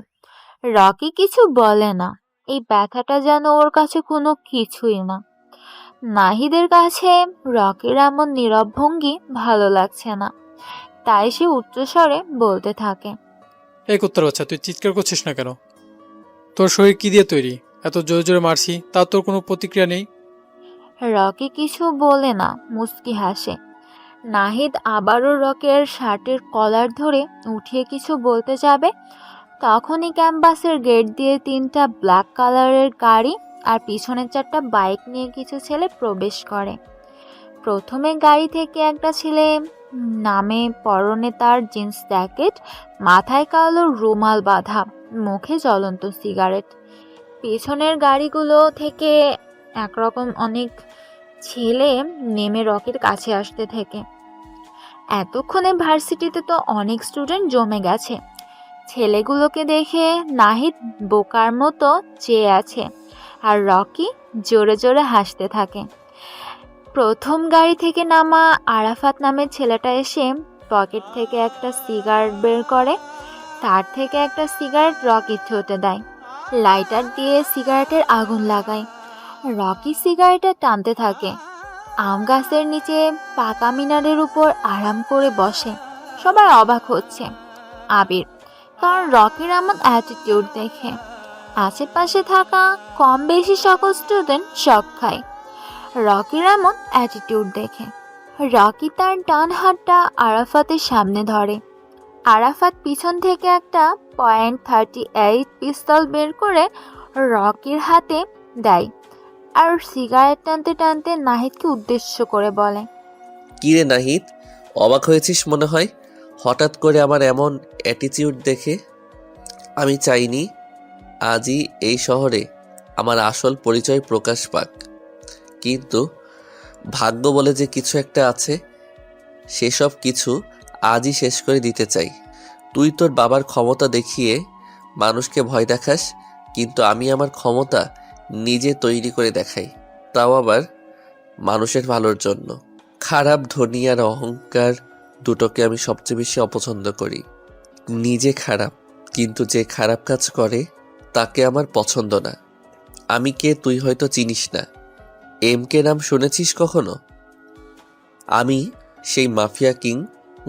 S2: রকি কিছু বলে না, এই ব্যথাটা যেন ওর কাছে কোনো কিছুই না। নাহিদের কাছে রকির এমন নীরব ভঙ্গি ভালো লাগছে না, তাই সে উচ্চস্বরে বলতে থাকে,
S5: এই কুত্তার বাচ্চা, তুই চিৎকার করছিস না কেন? তোর শরীর কি দিয়ে তৈরি? এত জোরে জোরে মারছি, তার তোর কোনো প্রতিক্রিয়া নেই।
S2: রকি কিছু বলে না, মুচকি হাসে। নাহিদ আবারও রকের শার্টের কলার ধরে উঠিয়ে কিছু বলতে যাবে, তখনই ক্যাম্পাসের গেট দিয়ে 3টা ব্ল্যাক কালারের গাড়ি আর পিছনের 4টা বাইক নিয়ে কিছু ছেলে প্রবেশ করে। প্রথমে গাড়ি থেকে একটা ছেলে নামে, পরনে তার জিন্স জ্যাকেট, মাথায় কালো রুমাল বাঁধা, মুখে জ্বলন্ত সিগারেট। পেছনের গাড়িগুলো থেকে একরকম অনেক ছেলে নেমে রকির কাছে আসতে থাকে। এতক্ষণে ভার্সিটিতে তো অনেক স্টুডেন্ট জমে গেছে। ছেলেগুলোকে দেখে নাহিদ বোকার মতো চেয়ে আছে, আর রকি জোরে জোরে হাসতে থাকে। প্রথম গাড়ি থেকে নামা আরাফাত নামের ছেলেটা এসে পকেট থেকে একটা সিগারেট বের করে, তার থেকে একটা সিগারেট রকির ঠোঁটে দেয়, লাইটার দিয়ে সিগারেটের আগুন লাগায়। রকি সিগারেটটা টানতে থাকে। আম গাছের নিচে পাকা মিনারের উপর আরাম করে বসে। সবাই অবাক হচ্ছে। আবির, কারণ রকির এমন অ্যাটিটিউড দেখে। আশেপাশে থাকা কম বেশি সকল স্টুডেন্ট শক খায় রকির এমন অ্যাটিটিউড দেখে। রকি তার ডান হাতটা আরাফাতের সামনে ধরে। আরাফাত পিছন থেকে একটা .38 পিস্তল বের করে রকির হাতে দেয়, আর সিগারেট টানতে টানতে নাহিদকে উদ্দেশ্য করে বলে,
S7: কিরে নাহিদ, অবাক হয়েছিস মনে হয় হঠাৎ করে আমার এমন অ্যাটিটিউড দেখে? আমি চাইনি আজই এই শহরে আমার আসল পরিচয় প্রকাশ পাক, কিন্তু ভাগ্য বলে যে কিছু একটা আছে, সেসব কিছু আজই শেষ করে দিতে চাই। তুই তোর বাবার ক্ষমতা দেখিয়ে মানুষকে ভয় দেখাস, কিন্তু আমি আমার ক্ষমতা নিজে তৈরি করে দেখাই, তাও আবার মানুষের ভালোর জন্য। খারাপ, ধনী আর অহংকার দুটোকে আমি সবচেয়ে বেশি অপছন্দ করি। নিজে খারাপ, কিন্তু যে খারাপ কাজ করে তাকে আমার পছন্দ না। আমি কে তুই হয়তো চিনিস না, MK নাম শুনেছিস কখনো? আমি সেই mafia king,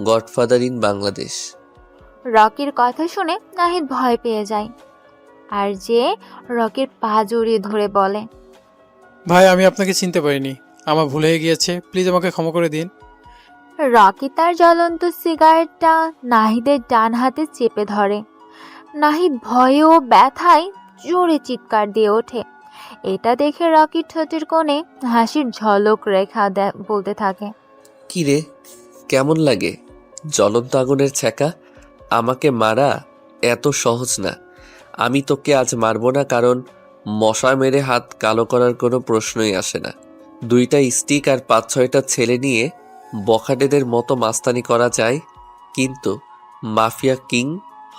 S7: godfather in Bangladesh.
S2: রকির কথা শুনে নাহিদ ভয় পেয়ে যায়, আর যে রকির পা জড়িয়ে ধরে বলে,
S5: ভাই, আমি আপনাকে চিনতে পারিনি, আমার ভুল হয়ে গিয়েছে, প্লিজ আমাকে ক্ষমা করে দিন।
S2: রকি তার জ্বলন্ত সিগারেটটা নাহিদের ডান হাতে চেপে ধরে। নাহিদ ভয়ে ও ব্যথায় জোরে চিৎকার দিয়ে ওঠে। এটা দেখে রকির ঠোঁটের কোণে হাসির ঝলক রেখা বলতে থাকে,
S7: কিরে, কেমন লাগে জ্বলন্ত আগুনের ছ্যাঁকা? আমাকে মারা এত সহজ না। আমি তোকে আজ মারবো না, কারণ মশা মেরে হাত কালো করার কোনো প্রশ্নই আসে না। 2টা স্টিক আর 5-6টা ছেলে নিয়ে বখাটেদের মতো মাস্তানি করা যায়, কিন্তু মাফিয়া কিং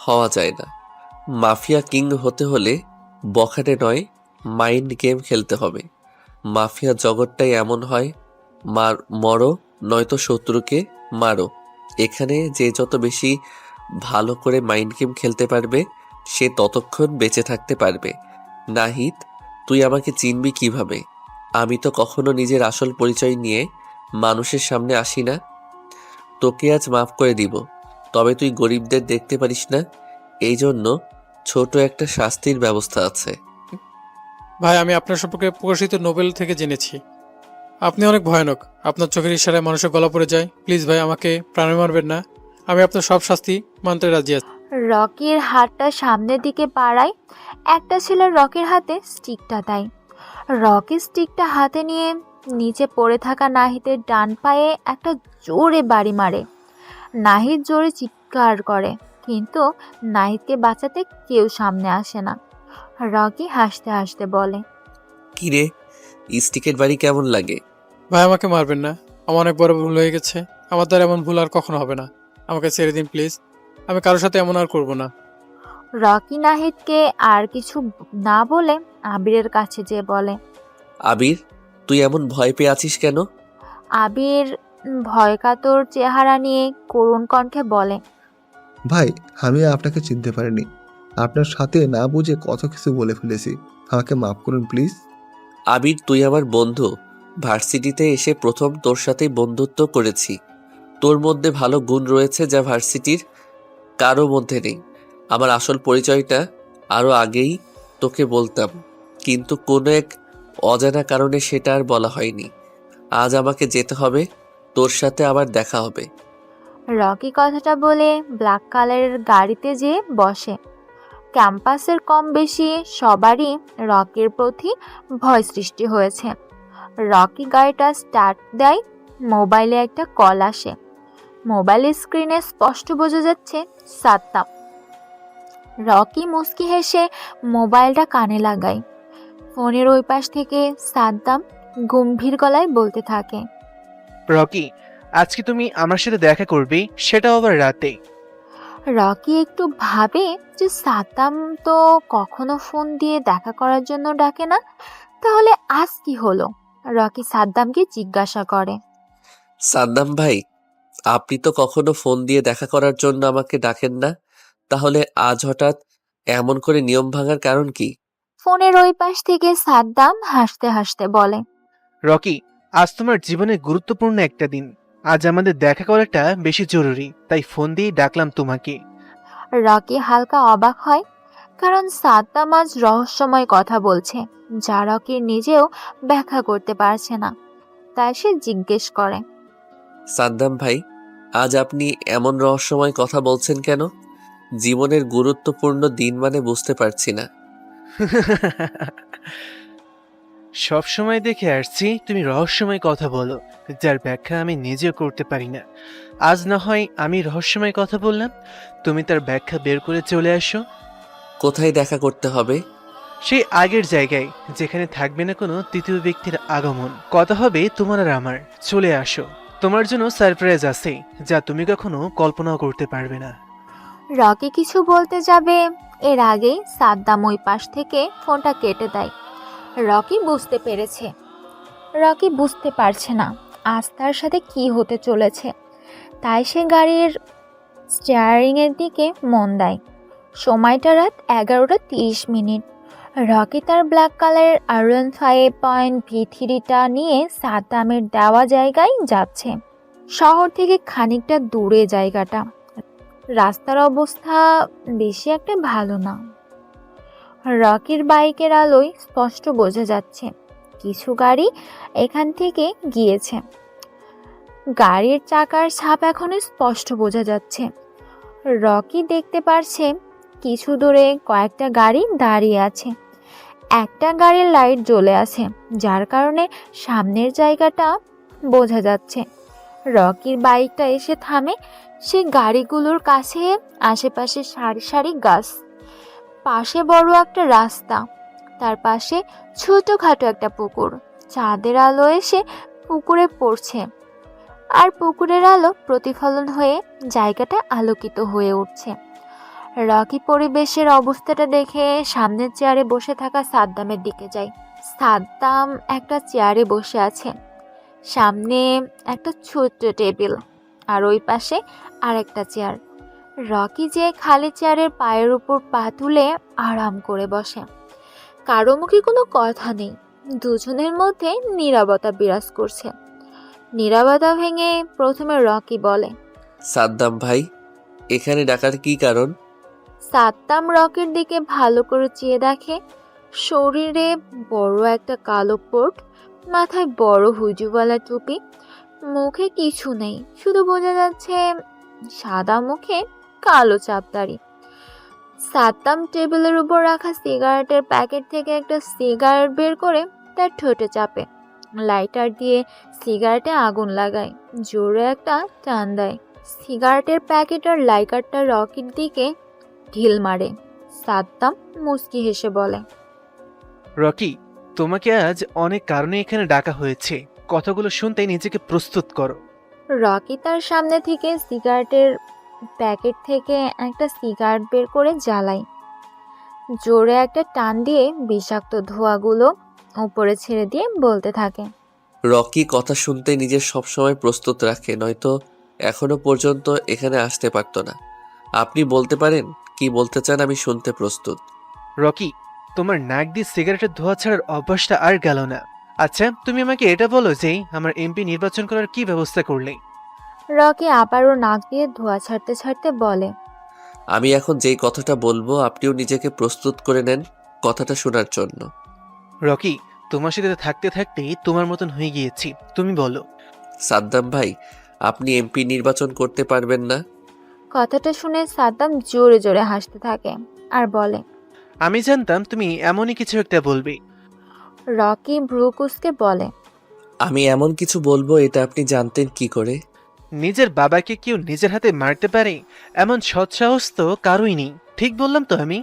S7: হওয়া যায় না। মাফিয়া কিং হতে হলে বখাটে নয়, মাইন্ড গেম খেলতে হবে। মাফিয়া জগৎটাই এমন হয়, মরো নয়তো শত্রুকে মারো। এখানে যে যত বেশি ভালো করে মাইন্ড গেম খেলতে পারবে সে ততক্ষণ বেঁচে থাকতে পারবে। নাহিদ, তুই আমাকে চিনবি কিভাবে? আমি তো কখনো নিজের আসল পরিচয় নিয়ে মানুষের সামনে আসি না। তোকে আজ মাফ করে দিব, তবে তুই গরিবদের দেখতে পারিস না, এই জন্য ছোট একটা শাস্তির ব্যবস্থা আছে।
S5: ভাই, আমি আপনার সম্পর্কে প্রকাশিত নোবেল থেকে জেনেছি আপনি অনেক ভয়ানক। আপনার চোখের ইশারায় মানুষের গলা পড়ে যায়। প্লিজ ভাই, আমাকে প্রাণে মারবেন না। আমি আপনার সব শাস্তি মানতে রাজি আছি।
S2: রকির হাতটা সামনের দিকে বাড়ায়। একটা ছেলে রকির হাতে স্টিকটা দেয়। রকি স্টিকটা হাতে নিয়ে নিচে পড়ে থাকা নাহিদের ডান পায়ে একটা জোরে বাড়ি মারে। নাহিদ জোরে চিৎকার করে, কিন্তু নাহিদকে বাঁচাতে কেউ সামনে আসে না। রকি হাসতে হাসতে বলে,
S7: কিরে, স্টিকের বাড়ি কেমন লাগে?
S5: ভাই, আমাকে মারবেন না। আমার অনেক বড় ভুল হয়ে গেছে। আমার দ্বারা এমন ভুল আর কখনো হবে না। আমাকে ছেড়ে দিন প্লিজ। আমি কারোর সাথে এমন আর করব না।
S2: রকি নাহিদকে আর কিছু না বলে আবিরের কাছে যেয়ে বলে,
S7: আবির, তুই এমন ভয় পেয়ে আছিস কেন?
S2: আবির ভয়কাতর চেহারা নিয়ে করুণ কণ্ঠে বলে,
S8: ভাই, আমি আপনাকে চিনতে পারিনি। আপনার সাথে না বুঝে কত কিছু বলে ফেলেছি, আমাকে মাফ করুন প্লিজ।
S7: আবির, তুই আমার বন্ধু। ভার্সিটিতে এসে প্রথম তোর সাথেই বন্ধুত্ব করেছি। তোর মধ্যে ভালো গুণ রয়েছে যা ভার্সিটির কারো মধ্যে নেই। আমার আসল পরিচয়টা আরও আগেই তোকে বলতাম, কিন্তু কোনো এক অজানা কারণে সেটা আর বলা হয়নি। আজ আমাকে যেতে হবে, তোর সাথে আবার দেখা হবে।
S2: রকি কথাটা বলে ব্ল্যাক কালারের গাড়িতে যেয়ে বসে। ক্যাম্পাসের কম বেশি সবারই রকির প্রতি ভয় সৃষ্টি হয়েছে। রকি গাড়িটা স্টার্ট দেয়। মোবাইলে একটা কল আসে। মোবাইলের স্ক্রিনে স্পষ্ট বোঝা যাচ্ছে সাদ্দাম। রকি মুচকি হেসে মোবাইলটা কানে লাগায়। ফোনের ওই পাশ থেকে সাদ্দাম গম্ভীর গলায় বলতে থাকে,
S9: রকি, আজকে তুমি আমার সাথে দেখা করবে, সেটাও আবার রাতে।
S2: রকি একটু ভাবে যে সাদ্দাম তো কখনো ফোন দিয়ে দেখা করার জন্য ডাকে না, তাহলে আজ কি হলো? রকি সাদ্দামকে জিজ্ঞাসা করে,
S7: সাদ্দাম ভাই, আপনি তো কখনো ফোন দিয়ে দেখা করার জন্য আমাকে ডাকেন না, তাহলে আজ হঠাৎ এমন করে নিয়ম ভাঙার কারণ কি?
S2: ফোনের ওই পাশ থেকে সাদ্দাম হাসতে হাসতে বলে,
S9: রকি, আজ তোমার জীবনে গুরুত্বপূর্ণ একটা দিন। আজ আমাদের দেখা করাটা বেশি জরুরি, তাই ফোন দিয়ে ডাকলাম তোমাকে।
S2: রকি হালকা অবাক হয়, কারণ সাদ্দাম আজ রহস্যময় কথা বলছে যা রকির নিজেও ব্যাখ্যা করতে পারছে না। তাই সে জিজ্ঞেস করে,
S7: সাদ্দাম ভাই, আজ আপনি এমন রহস্যময় কথা বলছেন কেন? জীবনের গুরুত্বপূর্ণ দিন মানে বুঝতে পারছি না।
S9: সব সময় দেখে আসছি তুমি রহস্যময় কথা বলো, যার ব্যাখ্যা আমি নিজেও করতে পারি না। আজ না হয় আমি রহস্যময় কথা বললাম, তুমি তার ব্যাখ্যা বের করে চলে আসো।
S7: কোথায় দেখা করতে হবে?
S9: সেই আগের জায়গায়, যেখানে থাকবে না কোনো তৃতীয় ব্যক্তির আগমন। কথা হবে তোমার আর আমার। চলে আসো, তোমার জন্য সারপ্রাইজ আছে যা তুমি কখনো কল্পনাও করতে পারবে না।
S2: রকি কিছু বলতে যাবে, এর আগেই সাদ্দাম ওই পাশ থেকে ফোনটা কেটে দেয়। রকি বুঝতে পারছে না আজ তার সাথে কি হতে চলেছে। তাই সে গাড়ির স্টিয়ারিংয়ের দিকে মন দেয়। সময়টা রাত 11:30। রকি তার ব্ল্যাক কালারের R1 5.V3টা নিয়ে সাদ্দামের দেওয়া জায়গায় যাচ্ছে। শহর থেকে খানিকটা দূরে জায়গাটা। রাস্তার অবস্থা বেশি একটা ভালো না। রকির বাইকের আলোয় স্পষ্ট বোঝা যাচ্ছে কিছু গাড়ি এখান থেকে গিয়েছে। গাড়ির চাকার ছাপ এখনো স্পষ্ট বোঝা যাচ্ছে। রকি দেখতে পারছে কিছু দূরে কয়েকটা গাড়ি দাঁড়িয়ে আছে। একটা গাড়ির লাইট জ্বলে আছে, যার কারণে সামনের জায়গাটা বোঝা যাচ্ছে। রকির বাইকটা এসে থামে। সে গাড়িগুলোর কাছে আশেপাশে সারি সারি গাছ, পাশে বড় একটা রাস্তা, তার পাশে ছোটখাটো একটা পুকুর। চাঁদের আলো এসে পুকুরে পড়ছে আর পুকুরের আলো প্রতিফলন হয়ে জায়গাটা আলোকিত হয়ে উঠছে। রকি পরিবেশের অবস্থাটা দেখে সামনের চেয়ারে বসে থাকা সাদ্দামের দিকে যায়। সাদ্দাম একটা চেয়ারে বসে আছে, সামনে একটা ছোট্ট টেবিল আর ওই পাশে আরেকটা চেয়ার। রকি যে খালি চেয়ারের পায়ের উপর পা তুলে আরাম করে বসে। কারো মুখে কোনো কথা নেই, দুজনের মধ্যে নীরবতা বিরাজ করছে। নীরবতা ভেঙে প্রথমে রকি বলে,
S7: সাদ্দাম ভাই, এখানে ডাকার কি কারণ?
S2: সাদ্দাম রকির দিকে ভালো করে চেয়ে দেখে শরীরে বড় একটা কালো কোট, মাথায় বড় হুজুওয়ালা টুপি, মুখে কিছু নেই, শুধু বোঝা যাচ্ছে সাদা মুখে কালো চাপদাড়ি। সাদ্দাম টেবিলের উপর রাখা সিগারেটের প্যাকেট থেকে একটা সিগারেট বের করে তার ঠোঁটে চাপে, লাইটার দিয়ে সিগারেটে আগুন লাগায়, জোরে একটা টান দেয়। সিগারেটের প্যাকেট আর লাইটারটা রকির দিকে ঢিল মারে। সাদ্দাম মুচকি হেসে বলে,
S9: রকি, তোমাকে আজ অনেক কারণে এখানে ডাকা হয়েছে। কথাগুলো শুনতে নিজেকে প্রস্তুত করো।
S2: রকি তার সামনে থেকে সিগারেটের প্যাকেট থেকে একটা সিগারেট বের করে জ্বালায়, জোরে একটা টান দিয়ে বিষাক্ত ধোঁয়াগুলো উপরে ছেড়ে দিয়ে বলতে থাকে,
S7: রকি কথা শুনতে নিজের সবসময় প্রস্তুত রাখে, নয়তো এখনো পর্যন্ত এখানে আসতে পারতো না। আপনি বলতে পারেন কি বলতে চান, আমি শুনতে প্রস্তুত।
S9: রকি, তোমার নাক দিয়ে সিগারেটের ধোঁয়া ছাড়ার অভ্যাসটা আর গেল না। আচ্ছা, তুমি আমাকে এটা বলো যে আমার এমপি নির্বাচন করার কি ব্যবস্থা করলে?
S2: রকি আবারও নাক দিয়ে ধোঁয়া ছাড়তে ছাড়তে বলে,
S7: আমি এখন যেই কথাটা বলবো আপনিও নিজেকে প্রস্তুত করে নেন কথাটা শোনার জন্য।
S9: রকি, তোমার সাথে থাকতে থাকতেই তোমার মতন হয়ে গিয়েছি। তুমি বলো।
S7: সাদ্দাম ভাই, আপনি এমপি নির্বাচন করতে পারবেন না।
S2: কথাটা শুনে সাদ্দাম জোরে জোরে হাসতে থাকে আর বলে,
S9: আমি জানতাম তুমি এমনই কিছু একটা বলবে।
S2: রকি ভ্রু কুঁচকে বলে,
S7: আমি এমন কিছু বলবো এটা আপনি জানতেন কি করে?
S9: নিজের বাবাকে কেউ নিজের হাতে মারতে পারে এমন সৎসাহস তো কারোই নেই। ঠিক বললাম তো আমি?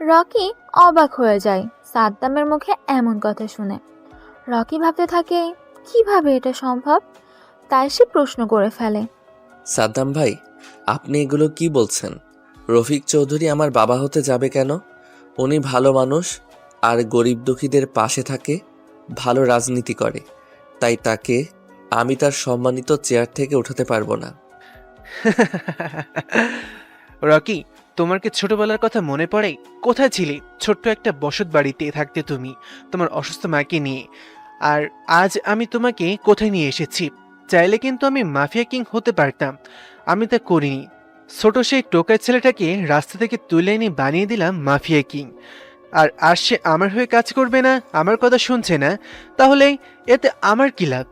S2: রকি অবাক হয়ে যায় সাদ্দামের মুখে এমন কথা শুনে। রকি ভাবতে থাকে কিভাবে এটা সম্ভব, তাই সে প্রশ্ন করে ফেলে,
S7: সাদ্দাম ভাই, আপনি এগুলো কি বলছেন? রফিক চৌধুরী আমার বাবা হতে যাবে কেন? উনি ভালো মানুষ আর গরিব দুঃখীদের পাশে থাকে, ভালো রাজনীতি করে, তাই তাকে আমি তার সম্মানিত চেয়ার থেকে উঠাতে পারবো না।
S9: রকি, তোমার কি ছোটবেলার কথা মনে পড়ে? কোথায় ছিলে? ছোট্ট একটা বসত বাড়িতে থাকতে তুমি, তোমার অসুস্থ মাকে নিয়ে। আর আজ আমি তোমাকে কোথায় নিয়ে এসেছি। চাইলে কিন্তু আমি মাফিয়া কিং হতে পারতাম, আমি তা করিনি। ছোট সেই টোকাই ছেলেটাকে রাস্তা থেকে তুলে এনে বানিয়ে দিলাম মাফিয়া কিং। আর সে আমার হয়ে কাজ করবে না, আমার কথা শুনছে না, তাহলে এতে আমার কি লাভ?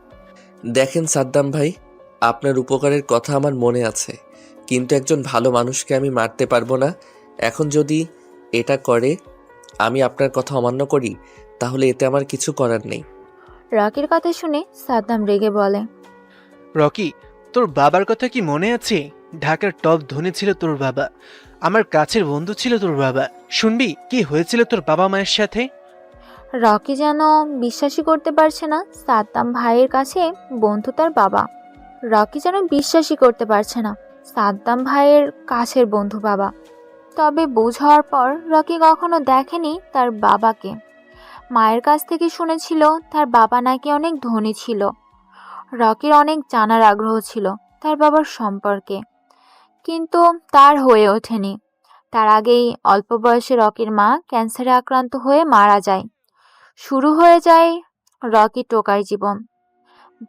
S7: দেখেন সাদ্দাম ভাই, আপনার উপকারের কথা আমার মনে আছে, কিন্তু একজন ভালো মানুষকে আমি মারতে পারবো না। এখন যদি এটা করে আমি আপনার কথা অমান্য করি, তাহলে এতে আমার কিছু করার নেই।
S2: রকির কথা শুনে সাদ্দাম রেগে বলে,
S9: রকি, তোর বাবার কথা কি মনে আছে? ঢাকার টপ ধনী ছিল তোর বাবা, আমার কাছের বন্ধু ছিল তোর বাবা। শুনবি কি হয়েছিল তোর বাবা মায়ের সাথে?
S2: রকি যেন বিশ্বাসই করতে পারছে না সাদ্দাম ভাইয়ের কাছে বন্ধু তার বাবা। রকি যেন বিশ্বাসই করতে পারছে না সাদ্দাম ভাইয়ের কাছের বন্ধু বাবা। তবে বোঝ হওয়ার পর রকি কখনো দেখেনি তার বাবাকে। মায়ের কাছ থেকে শুনেছিল তার বাবা নাকি অনেক ধনী ছিল। রকির অনেক জানার আগ্রহ ছিল তার বাবার সম্পর্কে, কিন্তু তার হয়ে ওঠেনি। তার আগেই অল্প বয়সে রকির মা ক্যান্সারে আক্রান্ত হয়ে মারা যায়। শুরু হয়ে যায় রকি টোকাই জীবন।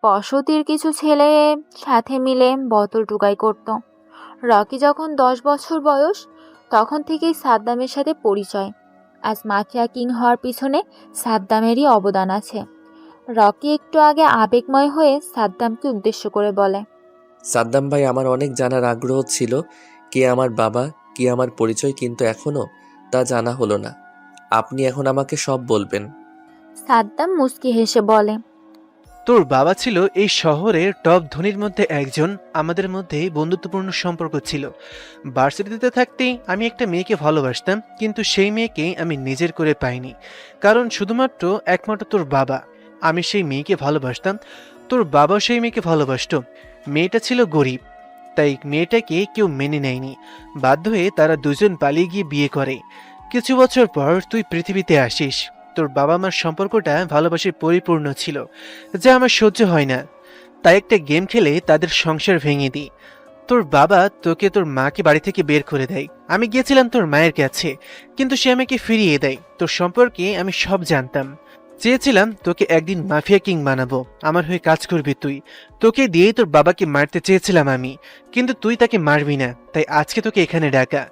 S2: বসতির কিছু ছেলে সাথে মিলে বোতল টোকাই করত। রকি যখন 10 বছর বয়স তখন থেকেই সাদ্দামের সাথে পরিচয়। আজ মাফিয়া কিং হওয়ার পিছনে সাদ্দামেরই অবদান আছে। রকি একটু আগে আবেগময় হয়ে সাদ্দামকে উদ্দেশ্য করে বলে,
S7: সাদ্দাম ভাই, আমার অনেক জানার আগ্রহ ছিল কে আমার বাবা, কি আমার পরিচয়, কিন্তু এখনো তা জানা হলো না। আপনি এখন আমাকে সব বলবেন।
S2: সাদ্দাম মুচকি হেসে বলে,
S9: তোর বাবা ছিল এই শহরের টপ ধনীর মধ্যে একজন। আমাদের মধ্যে বন্ধুত্বপূর্ণ সম্পর্ক ছিল। ভার্সিটিতে থাকতেই আমি একটা মেয়েকে ভালোবাসতাম, কিন্তু সেই মেয়েকে আমি নিজের করে পাইনি, কারণ শুধুমাত্র একমাত্র তোর বাবা। আমি সেই মেয়েকে ভালোবাসতাম, তোর বাবা সেই মেয়েকে ভালোবাসত। মেয়েটা ছিল গরিব, তাই মেয়েটাকে কেউ মেনে নেয়নি। বাধ্য হয়ে তারা দুজন পালিয়ে গিয়ে বিয়ে করে। কিছু বছর পর তুই পৃথিবীতে আসিস। তোর বাবা মার সম্পর্কটা ভালোবাসায় পরিপূর্ণ ছিল, যা আমার সহ্য হয় না। তাই একটা গেম খেলে তাদের সংসার ভেঙে দিই। তোর বাবা তোকে তোর মাকে বাড়ি থেকে বের করে দেয়। আমি গিয়েছিলাম তোর মায়ের কাছে, কিন্তু সে আমাকে ফিরিয়ে দেয়। তোর সম্পর্কে আমি সব জানতাম। চেয়েছিলাম তোকে একদিন মাফিয়া কিং বানাবো, আমার হয়ে কাজ করবি তুই। তোকে দিয়েই তোর বাবাকে মারতে চেয়েছিলাম আমি, কিন্তু তুই তাকে মারবি না, তাই আজকে তোকে এখানে ডাকা।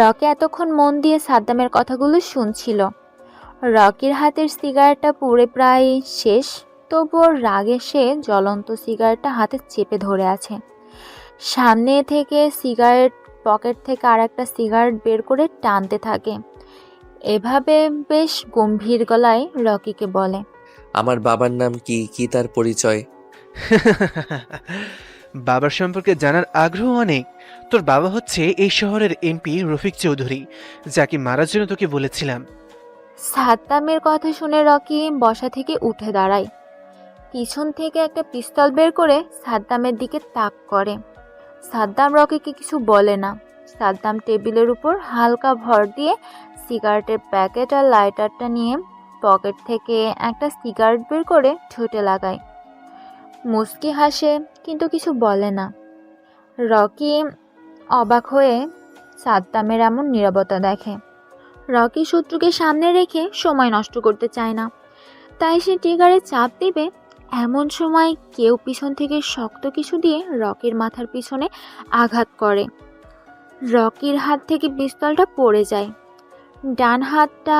S2: রকি এতক্ষণ মন দিয়ে সাদ্দামের কথাগুলো শুনছিল। রকির হাতের সিগারেটটা পুড়ে প্রায় শেষ, তবুও রাগে সে জ্বলন্ত সিগারেটটা হাতে চেপে ধরে আছে। সামনে থেকে সিগারেট পকেট থেকে আর একটা সিগারেট বের করে টানতে থাকে। এভাবে বেশ গম্ভীর গলায় রকিকে বলে,
S7: আমার বাবার নাম কি, কি তার পরিচয়?
S9: বাবার সম্পর্কে জানার আগ্রহ অনেক। তোর বাবা হচ্ছে এই শহরের এমপি রফিক চৌধুরী, যাকে মারার জন্য তোকে বলেছিলাম।
S2: সাদ্দামের কথা শুনে রকি বসা থেকে উঠে দাঁড়ায়। পিছন থেকে একটা পিস্তল বের করে সাদ্দামের দিকে তাক করে। সাদ্দাম রকিকে কিছু বলে না। সাদ্দাম টেবিলের উপর হালকা ভর দিয়ে সিগারেটের প্যাকেট আর লাইটারটা নিয়ে পকেট থেকে একটা সিগারেট বের করে ঠোঁটে লাগায়। মুচকি হাসে, কিন্তু কিছু বলে না। রকি অবাক হয়ে সাদ্দামের এমন নীরবতা দেখে। রকি শত্রুকে সামনে রেখে সময় নষ্ট করতে চায় না, তাই সে ট্রিগারে চাপ দিবে। এমন সময় কেউ পিছন থেকে শক্ত কিছু দিয়ে রকির মাথার পিছনে আঘাত করে। রকির হাত থেকে পিস্তলটা পড়ে যায়। ডান হাতটা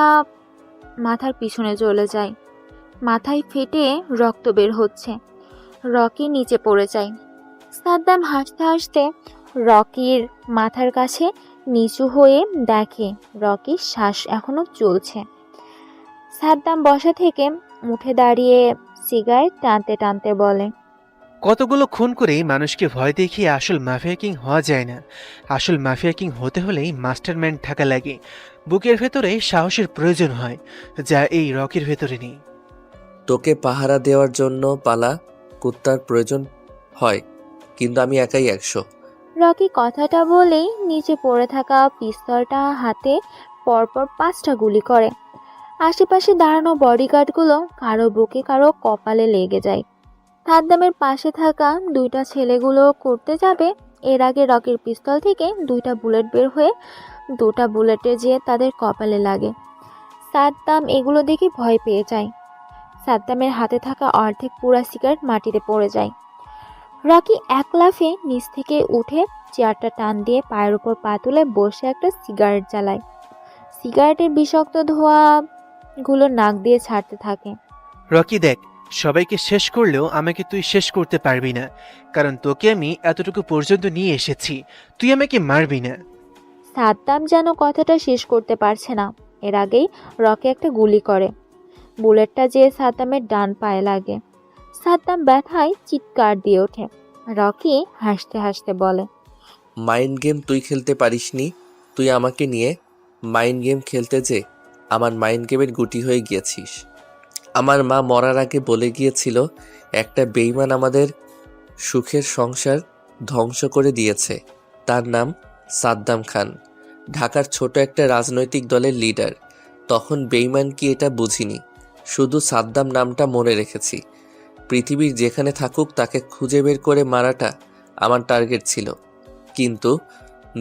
S2: মাথার পিছনে চলে যায়। মাথায় ফেটে রক্ত বের হচ্ছে। রকি নিচে পড়ে যায়। সাদ্দাম হাসতে হাসতে রকির মাথার কাছে নিচু হয়ে দেখে রকির শ্বাস এখনো চলছে। সাদ্দাম বসা থেকে উঠে দাঁড়িয়ে সিগারেট টানতে টানতে বলে,
S9: কতগুলো খুন করে মানুষকে ভয় দেখিয়ে আসল মাফিয়া কিং হওয়া যায় না। আসল মাফিয়া কিং হতে হলেই মাস্টারমাইন্ড থাকা লাগে। বুকের ভেতরে সাহসের প্রয়োজন হয়, যা এই রকির ভেতরে নেই।
S7: তোকে পাহারা দেওয়ার জন্য পালা কুত্তার প্রয়োজন হয়, কিন্তু আমি একাই 100।
S2: রকি কথাটা বলেই নিচে পড়ে থাকা পিস্তলটা হাতে পরপর 5টা গুলি করে। আশেপাশে দাঁড়ানো বডিগার্ডগুলো কারো বুকে কারো কপালে লেগে যায়। সাদ্দামের পাশে থাকা 2টা ছেলেগুলো করতে যাবে, এর আগে রকির পিস্তল থেকে 2টা বুলেট বের হয়ে 2টা বুলেটে যেয়ে তাদের কপালে লাগে। সাদ্দাম এগুলো দেখে ভয় পেয়ে যায়। সাদ্দামের হাতে থাকা অর্ধেক পুরা সিগারেট মাটিতে পড়ে যায়। রকি এক লাফে নিচ থেকে উঠে চেয়ারটা টান দিয়ে পায়ের উপর পা তুলে বসে একটা সিগারেট জ্বালায়। সিগারেটের বিষাক্ত ধোঁয়াগুলো নাক দিয়ে ছাড়তে থাকে।
S9: রকি দেখ, সবাইকে শেষ করলেও আমাকে তুই শেষ করতে পারবি না, কারণ তোকে আমি এতটুকু পর্যন্ত নিয়ে এসেছি। তুই আমাকে মারবি না।
S2: সাদ্দাম যেন কথাটা শেষ করতে পারছে না, এর আগেই রকি একটা গুলি করে। বুলেটটা যেয়ে সাদ্দামের ডান পায়ে লাগে। সাদ্দাম ব্যথায় চিৎকার দিয়ে ওঠে। রকি হাসতে হাসতে বলে,
S7: মাইন্ড গেম তুই খেলতে পারিসনি। তুই আমাকে নিয়ে মাইন্ড গেম খেলতে যে আমার মাইন্ড গেমের গুটি হয়ে গিয়েছিস। আমার মা মরার আগে বলে গিয়েছিল, একটা বেঈমান আমাদের সুখের সংসার ধ্বংস করে দিয়েছে। তার নাম সাদ্দাম খান, ঢাকার ছোট একটা রাজনৈতিক দলের লিডার। তখন বেঈমান কি এটা বুঝিনি, শুধু সাদ্দাম নামটা মনে রেখেছি। পৃথিবীর যেখানে থাকুক তাকে খুঁজে বের করে মারাটা আমার টার্গেট ছিল। কিন্তু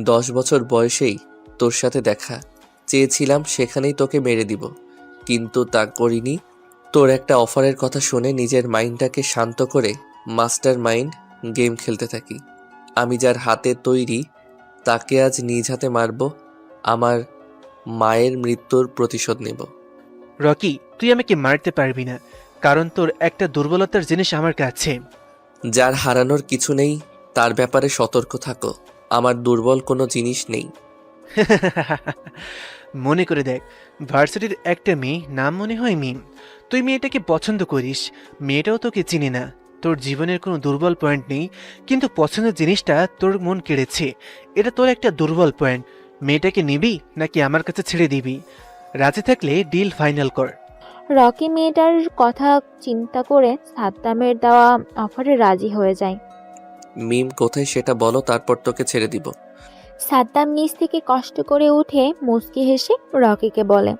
S7: 10 বছর বয়সেই তোর সাথে দেখা, চেয়েছিলাম সেখানেই তোকে মেরে দিব, কিন্তু তা করিনি। তোর একটা অফারের কথা শুনে নিজের মাইন্ডটাকে শান্ত করে মাস্টার মাইন্ড গেম খেলতে থাকি। আমি যার হাতে তৈরি তাকে আজ নিজ হাতে মারব, আমার মায়ের মৃত্যুর প্রতিশোধ নেব।
S9: রকি, তুই আমাকে মারতে পারবি না, কারণ তোর একটা দুর্বলতার জিনিস আমার কাছে।
S7: যার হারানোর কিছু নেই তার ব্যাপারে সতর্ক থাকো। আমার দুর্বল কোনো জিনিস নেই।
S9: মনে করে দেখ, ভার্সিটির একটা মেয়ে, নাম মনে হয় মিম। তুই মেয়েটাকে পছন্দ করিস, মেয়েটাও তোকে চিনে না। তোর জীবনের কোনো দুর্বল পয়েন্ট নেই, কিন্তু পছন্দের জিনিসটা তোর মন কেড়েছে। এটা তোর একটা দুর্বল পয়েন্ট। মেয়েটাকে নিবি নাকি আমার কাছে ছেড়ে দিবি? রাজি থাকলে ডিল ফাইনাল কর।
S2: রকি মেয়েটার কথা চিন্তা করে সাদ্দামের দেওয়া অফারে রাজি হয়ে যায়।
S7: মিম কোথায় সেটা বলো, তারপর তোকে ছেড়ে দিব।
S2: সাদ্দাম নিচ থেকে কষ্ট করে উঠে মুচকি হেসে রকিকে বলে,